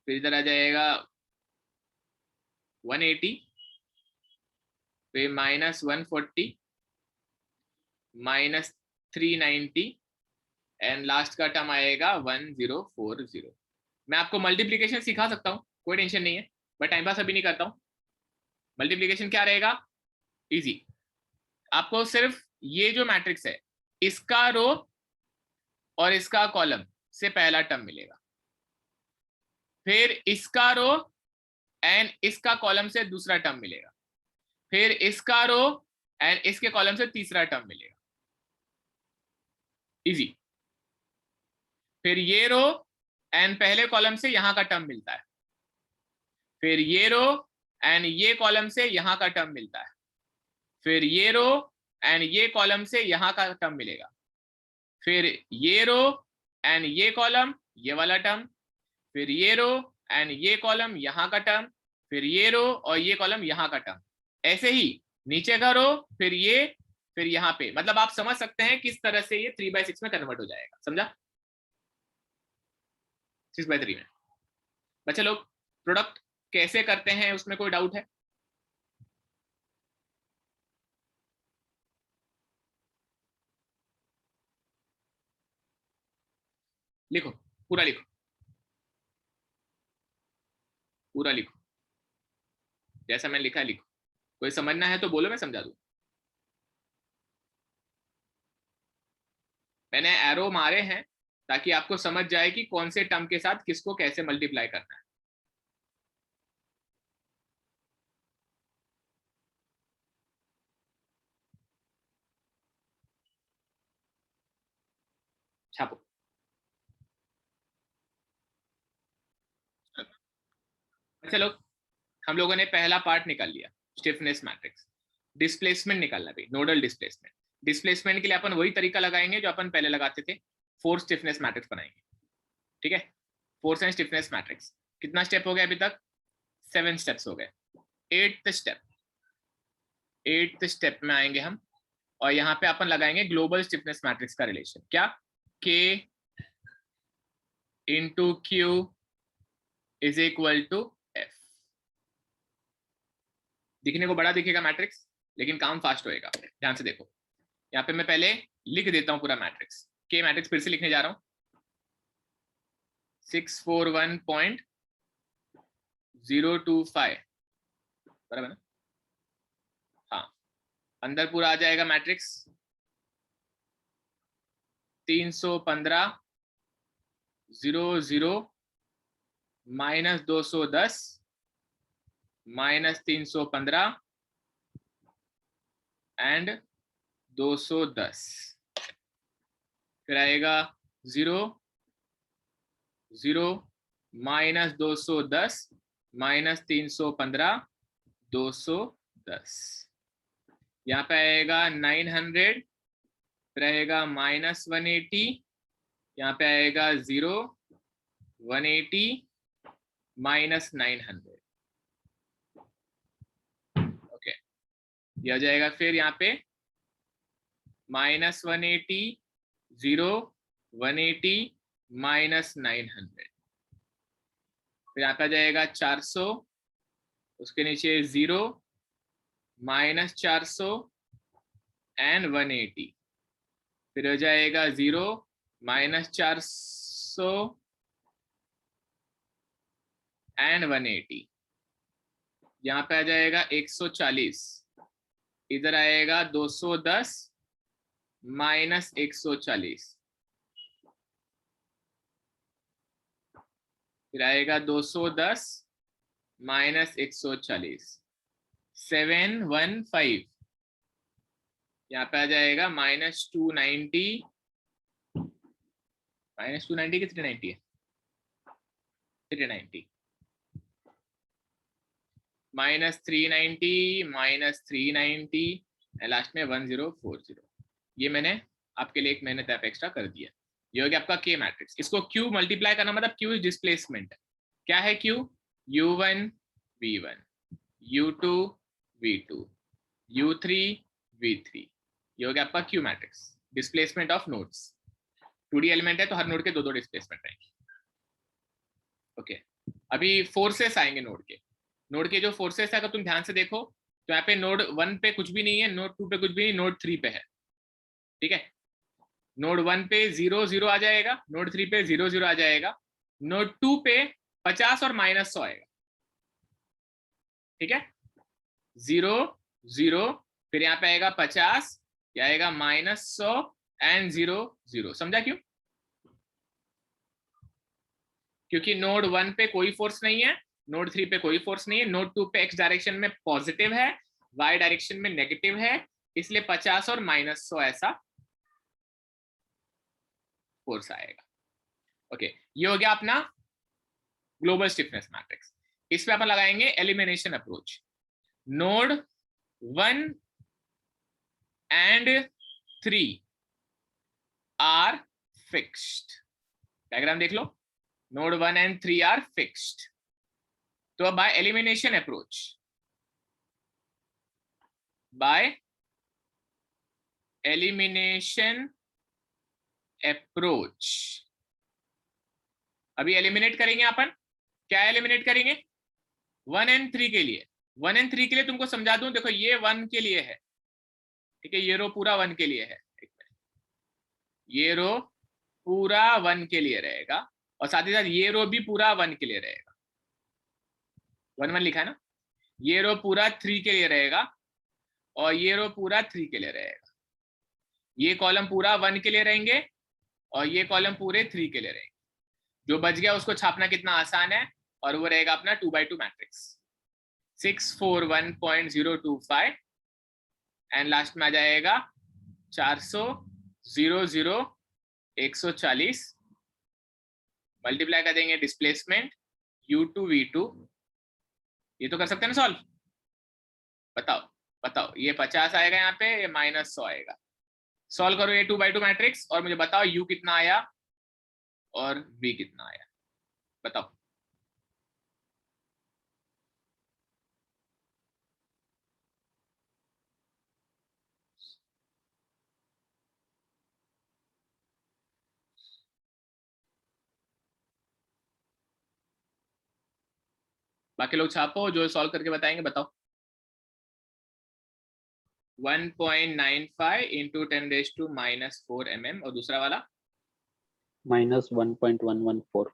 फिर इधर आ जाएगा 180, फिर माइनस 140 माइनस 390 एंड लास्ट का टर्म आएगा 1040। मैं आपको मल्टीप्लिकेशन सिखा सकता हूँ, कोई टेंशन नहीं है, बट टाइम पास अभी नहीं करता हूँ। मल्टीप्लिकेशन क्या रहेगा, इजी, आपको सिर्फ ये जो मैट्रिक्स है इसका रो और इसका कॉलम से पहला टर्म मिलेगा, फिर इसका रो एंड इसका कॉलम से दूसरा टर्म मिलेगा, फिर इसका रो एंड इसके कॉलम से तीसरा टर्म मिलेगा, इजी, फिर ये रो एंड पहले कॉलम से यहां का टर्म मिलता है, फिर ये रो एंड ये कॉलम से यहां का टर्म मिलता है, फिर ये रो एंड ये कॉलम से यहां का टर्म मिलेगा, फिर ये रो एंड ये कॉलम ये वाला टर्म, फिर ये रो एंड ये कॉलम यहां का टर्म, फिर ये रो और ये कॉलम यहां का टर्म, ऐसे ही नीचे का रो, फिर ये, फिर यहाँ पे, मतलब आप समझ सकते हैं किस तरह से ये 3/6 में कन्वर्ट हो जाएगा, समझा? 6/3 में। बच्चे लोग प्रोडक्ट कैसे करते हैं उसमें कोई डाउट है? लिखो, पूरा लिखो, पूरा लिखो, जैसा मैंने लिखा है लिखो, कोई समझना है तो बोलो, मैं समझा दूं। मैंने एरो मारे हैं ताकि आपको समझ जाए कि कौन से टर्म के साथ किसको कैसे मल्टीप्लाई करना है। छापो। चलो, हम लोगों ने पहला पार्ट निकाल लिया, स्टिफनेस मैट्रिक्स। डिस्प्लेसमेंट निकालना भी, नोडल डिस्प्लेसमेंट। डिस्प्लेसमेंट के लिए अपन वही तरीका लगाएंगे जो अपन पहले लगाते थे, फोर्स स्टिफनेस मैट्रिक्स बनाएंगे, ठीक है? फोर्स एंड स्टिफनेस मैट्रिक्स, कितना स्टेप हो गया अभी तक? 7 स्टेप्स हो गए। 8th स्टेप में आएंगे हम, और यहाँ पे अपन लगाएंगे ग्लोबल स्टिफनेस मैट्रिक्स का रिलेशन, क्या? K into Q is equal to F। दिखने को बड़ा दिखेगा मैट्रिक्स, लेकिन काम फास्ट होएगा, ध्यान से देखो। यहाँ पे मैं पहले लिख देता हूँ पूरा मैट्रिक्स, के मैट्रिक्स फिर से लिखने जा रहा हूँ, 641.025, बराबर ना? हाँ, अंदर पूरा आ जाएगा मैट्रिक्स 315 0 0 माइनस 210 माइनस 315 एंड 210, फिर आएगा 0 0 माइनस 210 माइनस 315 210, यहाँ पे आएगा 900, फिर आएगा माइनस 180, यहाँ पे आएगा 0 180 माइनस 900, ओके। यह हो जाएगा फिर यहाँ पे माइनस 180 0 180 माइनस 900, फिर यहाँ पे आ जाएगा 400, उसके नीचे 0 माइनस 400 एंड 180, फिर हो जाएगा 0 माइनस 400 एंड 180, यहाँ पे आ जाएगा 140, इधर आएगा 210 माइनस 140, फिर आएगा 210 माइनस 140, 715, यहाँ पे आ जाएगा माइनस 290, माइनस 290 की 390 है, 390 माइनस 390 माइनस 390 लास्ट में 1040। ये मैंने आपके लिए एक मेहनत ऐप एक्स्ट्रा कर दिया। ये हो गया आपका के मैट्रिक्स। इसको क्यू मल्टीप्लाई करना मतलब क्यू इज डिस्प्लेसमेंट। क्या है Q? u1 v1 u2 v2 u3 v3। ये हो गया आपका Q matrix, displacement of nodes. 2D element है तो हर नोड के दो दो डिस्प्लेसमेंट रहेंगे। ओके, अभी फोर्सेस आएंगे नोड के जो फोर्सेस है, अगर तुम ध्यान से देखो तो यहाँ पे नोड 1 पे कुछ भी नहीं है, नोड 2 पे कुछ भी नहीं, नोड 3 पे है। ठीक है, नोड 1 पे 0 0 आ जाएगा, नोड 3 पे 0 0 आ जाएगा, नोड 2 पे 50 और माइनस 100 आएगा। ठीक है, 0 0, फिर यहाँ पे आएगा 50, क्या आएगा माइनस 100 एंड 0 0। समझा क्यों? क्योंकि नोड 1 पे कोई फोर्स नहीं है, नोड 3 पे कोई फोर्स नहीं है, नोड 2 पे x डायरेक्शन में पॉजिटिव है, y डायरेक्शन में नेगेटिव है, इसलिए 50 और माइनस 100 ऐसा फोर्स आएगा। ओके, ये हो गया अपना ग्लोबल स्टिफनेस मैट्रिक्स। इस पे अपन लगाएंगे elimination approach. Node 1 and 3 are fixed. Diagram देख लो, नोड 1 एंड 3 आर फिक्स्ड। तो अब by elimination approach, by elimination approach अभी एलिमिनेट करेंगे अपन। क्या एलिमिनेट करेंगे? 1 एंड 3 के लिए। 1 एंड 3 के लिए तुमको समझा दूं, देखो ये 1 के लिए है, ठीक है, ये रो पूरा 1 के लिए है, ये रो पूरा 1 के लिए रहेगा, और साथ ही साथ ये रो भी पूरा 1 के लिए रहेगा। 1 1 लिखा है ना, ये रो पूरा 3 के लिए रहेगा और ये रो पूरा 3 के लिए रहेगा। ये कॉलम पूरा 1 के लिए रहेंगे और ये कॉलम पूरे 3 के लिए रहेंगे। जो बच गया उसको छापना कितना आसान है, और वो रहेगा अपना 2x2 मैट्रिक्स 641.025 एंड लास्ट में आ जाएगा 400 0 0 140, मल्टीप्लाई कर देंगे डिस्प्लेसमेंट u2 v2। ये तो कर सकते हैं ना सॉल्व? बताओ बताओ, ये 50 आएगा यहाँ पे, ये माइनस 100 आएगा। सॉल्व करो ये 2x2 मैट्रिक्स और मुझे बताओ u कितना आया और v कितना आया, बताओ। बाकी लोग छापो, जो सॉल्व करके बताएंगे बताओ। 1.95 इंटू 10⁻⁻⁴ mm, और दूसरा वाला माइनस 1.114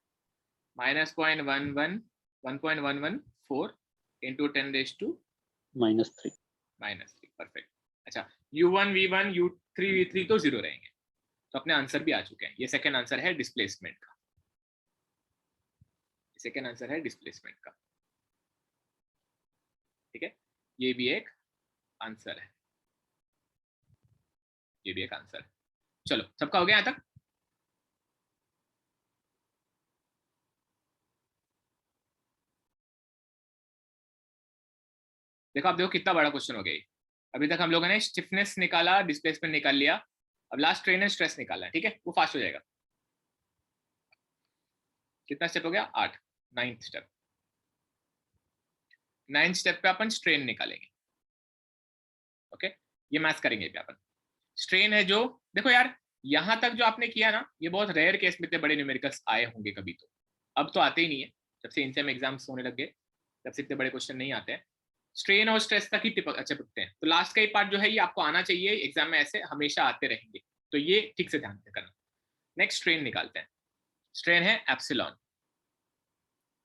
माइनस 1.114 इंटू 10⁻⁻3। परफेक्ट। अच्छा, u1 v1 u3 v3 तो 0 रहेंगे, तो अपने आंसर भी आ चुके हैं। ये सेकंड आंसर है डिस्प्लेसमेंट का। सेकेंड आंसर है डिस्प्लेसमेंट का, ठीक है, ये भी एक आंसर है, ये भी एक आंसर है। चलो सबका हो गया यहाँ तक? देखो आप देखो कितना बड़ा क्वेश्चन हो गया ये। अभी तक हम लोगों ने स्टिफनेस निकाला, डिस्प्लेसमेंट निकाल लिया, अब लास्ट स्ट्रेन एंड स्ट्रेस निकालना है, ठीक है, वो फास्ट हो जाएगा। कितना स्टेप हो गया? 8। 9th step. 9th स्टेप पे अपन स्ट्रेन निकालेंगे, ओके, ये मैथ्स करेंगे पे अपन। स्ट्रेन है जो, देखो यार यहां तक जो आपने किया ना, ये बहुत रेयर केस में इतने बड़े न्यूमेरिकल्स आए होंगे कभी, तो अब तो आते ही नहीं है, जब से इनसेम एग्जाम्स होने लग गए तब से इतने बड़े क्वेश्चन नहीं आते हैं। स्ट्रेन और स्ट्रेस तक ही अच्छे पुटते हैं, तो लास्ट का ही पार्ट जो है ये आपको आना चाहिए एग्जाम में, ऐसे हमेशा आते रहेंगे, तो ये ठीक से ध्यान से करना। नेक्स्ट स्ट्रेन निकालते हैं। स्ट्रेन है एप्सिलॉन।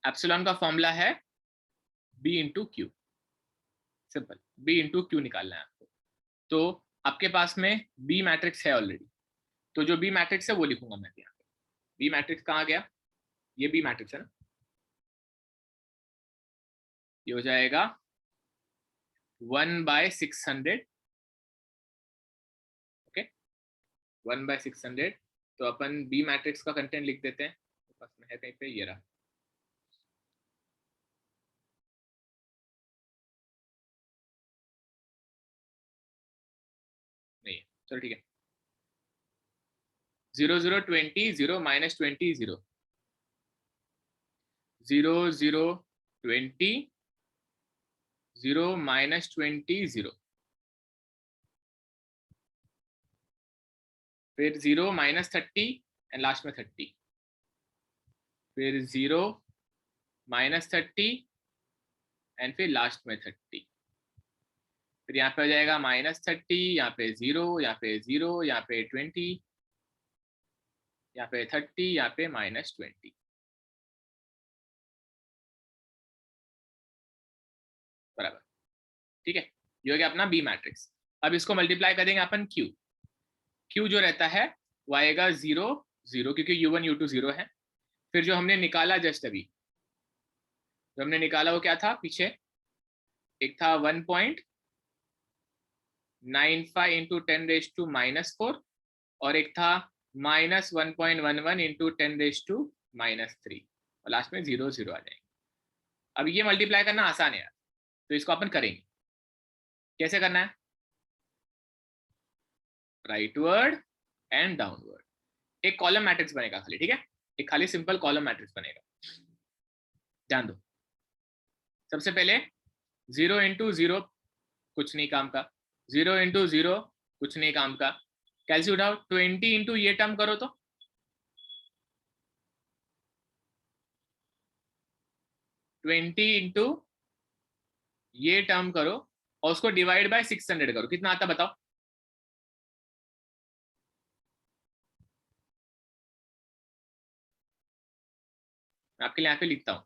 एप्सिलॉन का फॉर्मूला है B into Q, simple, B into Q निकालना है आपको। तो आपके पास में बी मैट्रिक्स है ऑलरेडी, तो जो बी मैट्रिक्स है वो लिखूंगा मैं यहाँ पे। बी मैट्रिक्स कहाँ गया? ये बी मैट्रिक्स है ना, ये हो जाएगा 1/600, ओके, 1/600। तो अपन बी मैट्रिक्स का कंटेंट लिख देते हैं, तो पास में है कहीं पे, ये रहा। नहीं है, चलो ठीक है। 0 0 20 0 -20 0 0 0 20 0 -20 0, फिर 0 -30 एंड लास्ट में 30, फिर 0 -30 एंड फिर लास्ट में 30, फिर यहाँ पे हो जाएगा -30, यहाँ पे 0, यहाँ पे 0, यहाँ पे 20, यहाँ पे 30, यहाँ पे -20, बराबर, ठीक है। ये हो गया अपना बी मैट्रिक्स। अब इसको मल्टीप्लाई कर देंगे अपन क्यू। क्यू जो रहता है वो आएगा 0 0, क्योंकि u1 u2 0 है। फिर जो हमने निकाला जस्ट अभी, जो हमने निकाला वो क्या था पीछे? एक था 1.95 इंटू 10⁻⁻4 और एक था -1.11 इंटू 10⁻⁻3 और लास्ट में 0 0 आ जाएंगे। अब ये मल्टीप्लाई करना आसान है यार, तो इसको अपन करेंगे। कैसे करना है? Rightward and downward. एक कॉलम मैट्रिक्स बनेगा खाली, ठीक है, एक खाली सिंपल कॉलम मैट्रिक्स बनेगा। ध्यान दो, सबसे पहले 0 इंटू 0 कुछ नहीं काम का, 0 इंटू 0 कुछ नहीं काम का, कैलसी उठाओ, 20 इंटू ये टर्म करो तो 20 इंटू ये टर्म करो और उसको डिवाइड बाय 600 करो, कितना आता बताओ? मैं आपके लिए यहाँ पे लिखता हूँ,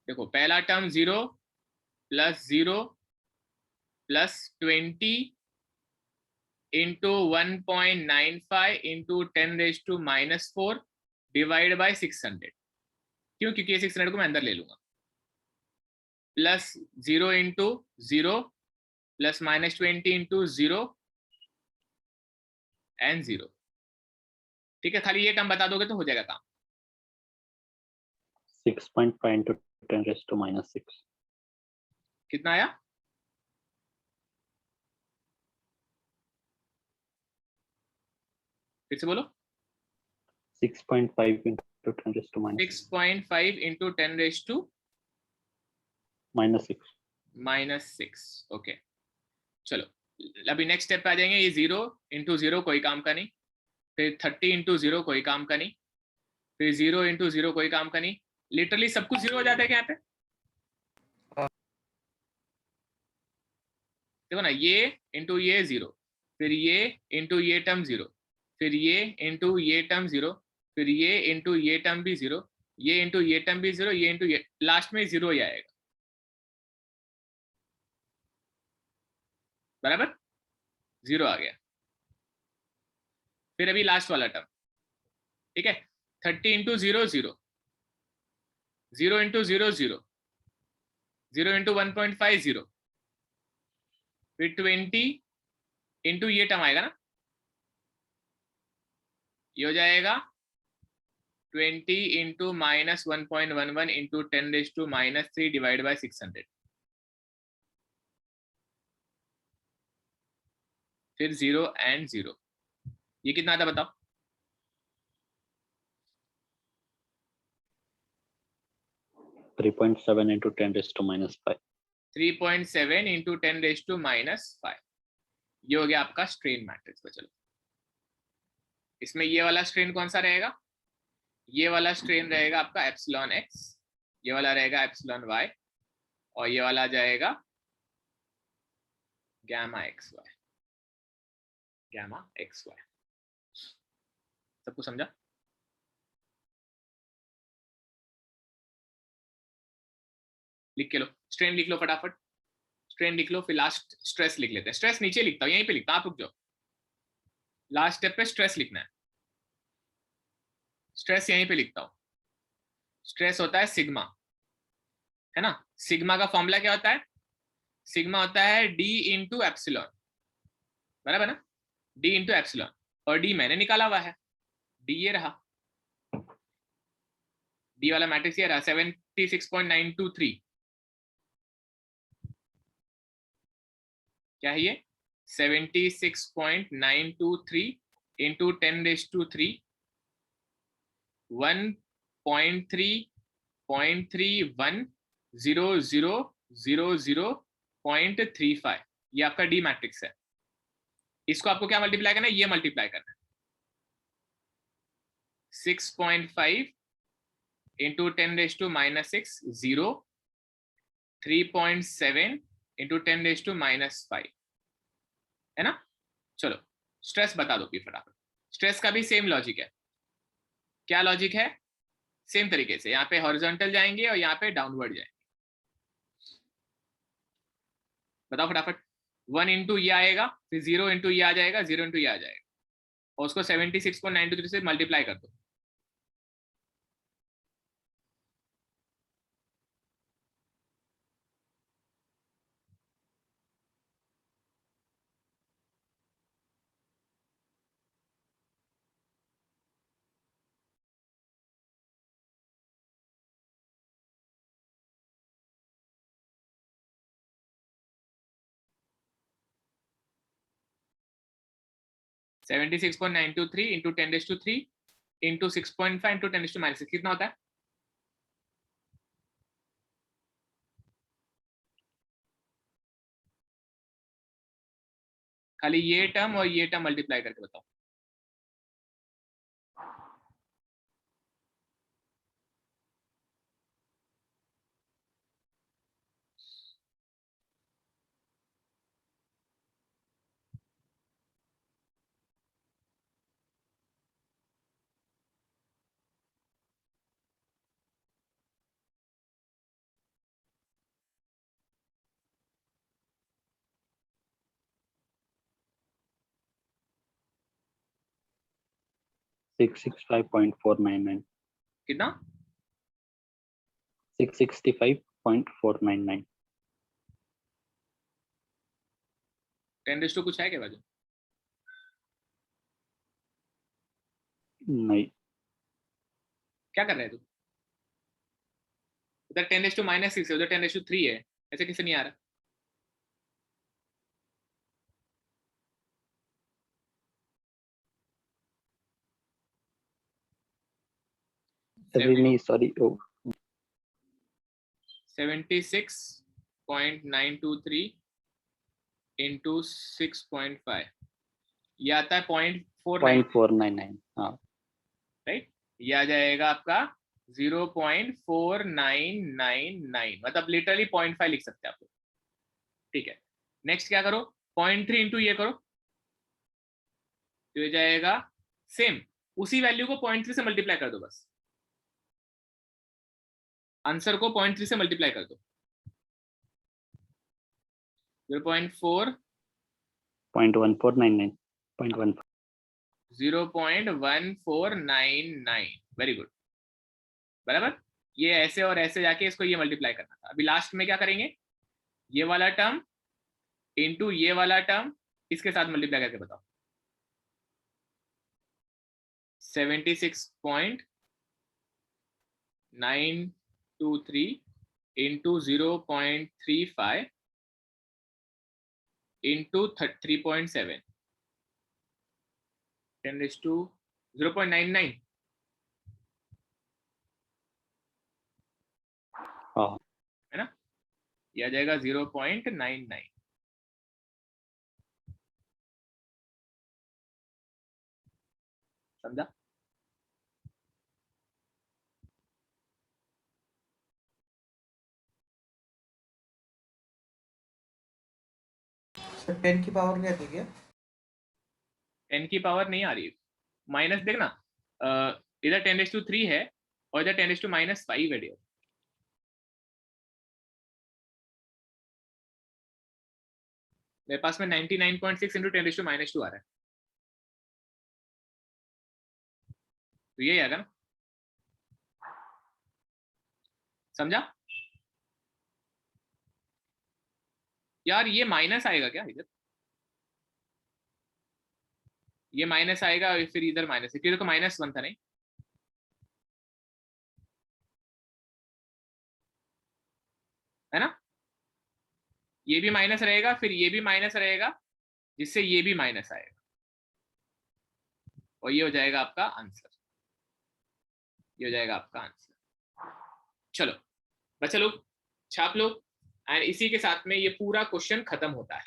देखो पहला term 0 + 0 + 20 into 1.95 into 10⁻⁻4 divide by 600, क्यों? क्योंकि ये 600 को मैं अंदर ले लूंगा, plus 0 into 0 plus -20 into 0 and 0, ठीक है, खाली ये टर्म बता दोगे तो हो जाएगा काम। 6.5 into 10⁻⁻6। कितना आया? फिर से बोलो। 6.5 into 10⁻⁻6। 6.5 into 10⁻⁻6, okay. चलो अभी नेक्स्ट स्टेप पे आ जाएंगे। ये 0 इंटू 0 कोई काम का नहीं, फिर 30 इंटू 0 कोई काम का नहीं, फिर 0 इंटू 0 कोई काम का नहीं, लिटरली सब कुछ 0 हो जाता है क्या यहाँ पे? देखो ना, ये इंटू ये 0, फिर ये इंटू ये टर्म 0, फिर ये इंटू ये टर्म 0, फिर ये इंटू ये टर्म भी 0, ये इंटू ये टर्म भी 0, ये इंटू ये, लास्ट में 0 ही आएगा, बराबर, 0 आ गया। फिर अभी लास्ट वाला टर्म, ठीक है, 30 इंटू 0 0, 0 इंटू 0 0, 0 इंटू 1.50, फिर 20 इंटू ये टर्म आएगा ना, ये हो जाएगा 20 इंटू -1.11 इंटू 10⁻³ डिवाइड बाय 600, फिर 0 एंड 0, ये कितना आता बताओ? Three 3.7 into 10⁻⁵. 3.7 इंटू 10⁻⁵. ये हो गया आपका स्ट्रेन मैट्रिक्स। पे चलो, इसमें ये वाला स्ट्रेन कौन सा रहेगा? ये वाला स्ट्रेन रहेगा आपका एप्सिलॉन x, ये वाला रहेगा एप्सिलॉन y, और ये वाला जाएगा गामा xy, गामा xy। सबको समझा? लिख के लो, स्ट्रेन लिख लो फटाफट, स्ट्रेन लिख लो, फिर लास्ट स्ट्रेस लिख लेते हैं। स्ट्रेस नीचे लिखता हूँ, यहीं पे लिखता हूँ, आप रुक जाओ। लास्ट स्टेप पे स्ट्रेस लिखना है, स्ट्रेस यहीं पे लिखता हूँ। स्ट्रेस होता है सिग्मा, है ना? सिग्मा का फॉर्मूला क्या होता है? सिग्मा होता है d इंटू एप्सिलॉन, बराबर ना? d इंटू एप्सिलॉन, और d मैंने निकाला हुआ है, d ये रहा, d वाला मैट्रिक्स ये रहा 76.923। क्या है ये? 76.923 इंटू 10⁻³ 1.3.310000.35, ये आपका डी मैट्रिक्स है। इसको आपको क्या मल्टीप्लाई करना है? ये मल्टीप्लाई करना है 6.5 इंटू 10⁻⁻6 0, 3.7 इंटू 10⁻⁻5, है ना? चलो स्ट्रेस बता दो फिर फटाफट। स्ट्रेस का भी सेम लॉजिक है। क्या लॉजिक है? सेम तरीके से यहाँ पे हॉरिजॉन्टल जाएंगे और यहाँ पे डाउनवर्ड जाएंगे। बताओ फटाफट। 1 इंटू ये आएगा, फिर 0 इंटू ये आ जाएगा, 0 इंटू ये आ जाएगा, और उसको 76.923 से मल्टीप्लाई कर दो। सेवेंटी 76.923 इंटू 10⁻³ इंटू 6.5 इंटू 10⁻⁻6 कितना होता है? खाली ये टर्म और ये टर्म मल्टीप्लाई करके बताओ। Six 665.499. कितना? 665.499. 10⁻² कुछ है क्या वजह? नहीं, क्या कर रहे हैं तू? उधर 10⁻⁻6 है, उधर 10⁻³ है, ऐसे कैसे नहीं आ रहा? नहीं, सॉरी। 76.923 इंटू 6.5, ये आता है 0.49, 0.499. हाँ, राइट? ये आ जाएगा आपका 0.4999, मतलब लिटरली 0.5 लिख सकते हैं आप लोग। ठीक है, नेक्स्ट क्या करो? 0.3 इंटू ये करो, तो ये जाएगा सेम, उसी वैल्यू को 0.3 से मल्टीप्लाई कर दो बस। आंसर को 0.3 से मल्टीप्लाई कर दो। 0.4 0.1499. 0.14. 0.1499, वेरी गुड, बराबर। ये ऐसे और ऐसे जाके इसको ये मल्टीप्लाई करना था। अभी लास्ट में क्या करेंगे, ये वाला टर्म इनटू ये वाला टर्म इसके साथ मल्टीप्लाई करके बताओ। 76.923 इंटू 0.35 इंटू 3.7 10⁻0.99 हाँ है ना, ये आ जाएगा 0.99। समझा? सर 10 की पावर क्या थी क्या? 10 की पावर नहीं आ रही, माइनस देखना, इधर 10⁻3 है और इधर 10⁻⁻5 है डियर। मेरे पास में 99.6 इंटू 10⁻⁻2 आ रहा है, तो ये आएगा ना। समझा यार? ये माइनस आएगा क्या इधर? ये माइनस आएगा फिर इधर माइनस है, क्योंकि -1 था नहीं। है ना, ये भी माइनस रहेगा, फिर ये भी माइनस रहेगा, जिससे ये भी माइनस आएगा, और ये हो जाएगा आपका आंसर। ये हो जाएगा आपका आंसर। चलो बच्चा लोग छाप लो, एंड इसी के साथ में ये पूरा क्वेश्चन खत्म होता है।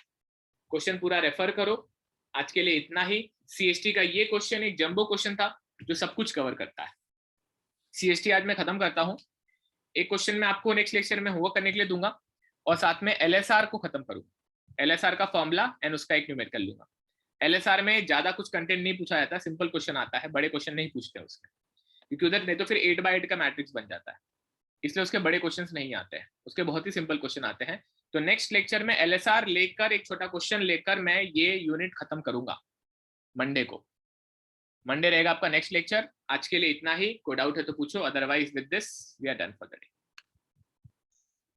क्वेश्चन पूरा रेफर करो। आज के लिए इतना ही। सीएसटी का ये क्वेश्चन एक जंबो क्वेश्चन था जो सब कुछ कवर करता है। सीएसटी आज मैं खत्म करता हूँ। एक क्वेश्चन मैं आपको नेक्स्ट लेक्चर में होमवर्क करने के लिए दूंगा, और साथ में एलएसआर को खत्म करूंगा। एलएसआर का फॉर्मूला एंड उसका एक न्यूमेरिकल लूंगा। एलएसआर में ज्यादा कुछ कंटेंट नहीं पूछा जाता, सिंपल क्वेश्चन आता है, बड़े क्वेश्चन नहीं पूछते उसमें, क्योंकि उधर नहीं तो फिर 8x8 का मैट्रिक्स बन जाता है, इसलिए उसके बड़े क्वेश्चंस नहीं आते हैं, उसके बहुत ही सिंपल क्वेश्चन आते हैं। तो नेक्स्ट लेक्चर में एलएसआर लेकर एक छोटा क्वेश्चन लेकर मैं ये यूनिट खत्म करूंगा मंडे को। मंडे रहेगा आपका नेक्स्ट लेक्चर। आज के लिए इतना ही। कोई डाउट है तो पूछो, otherwise with this we are done for the day.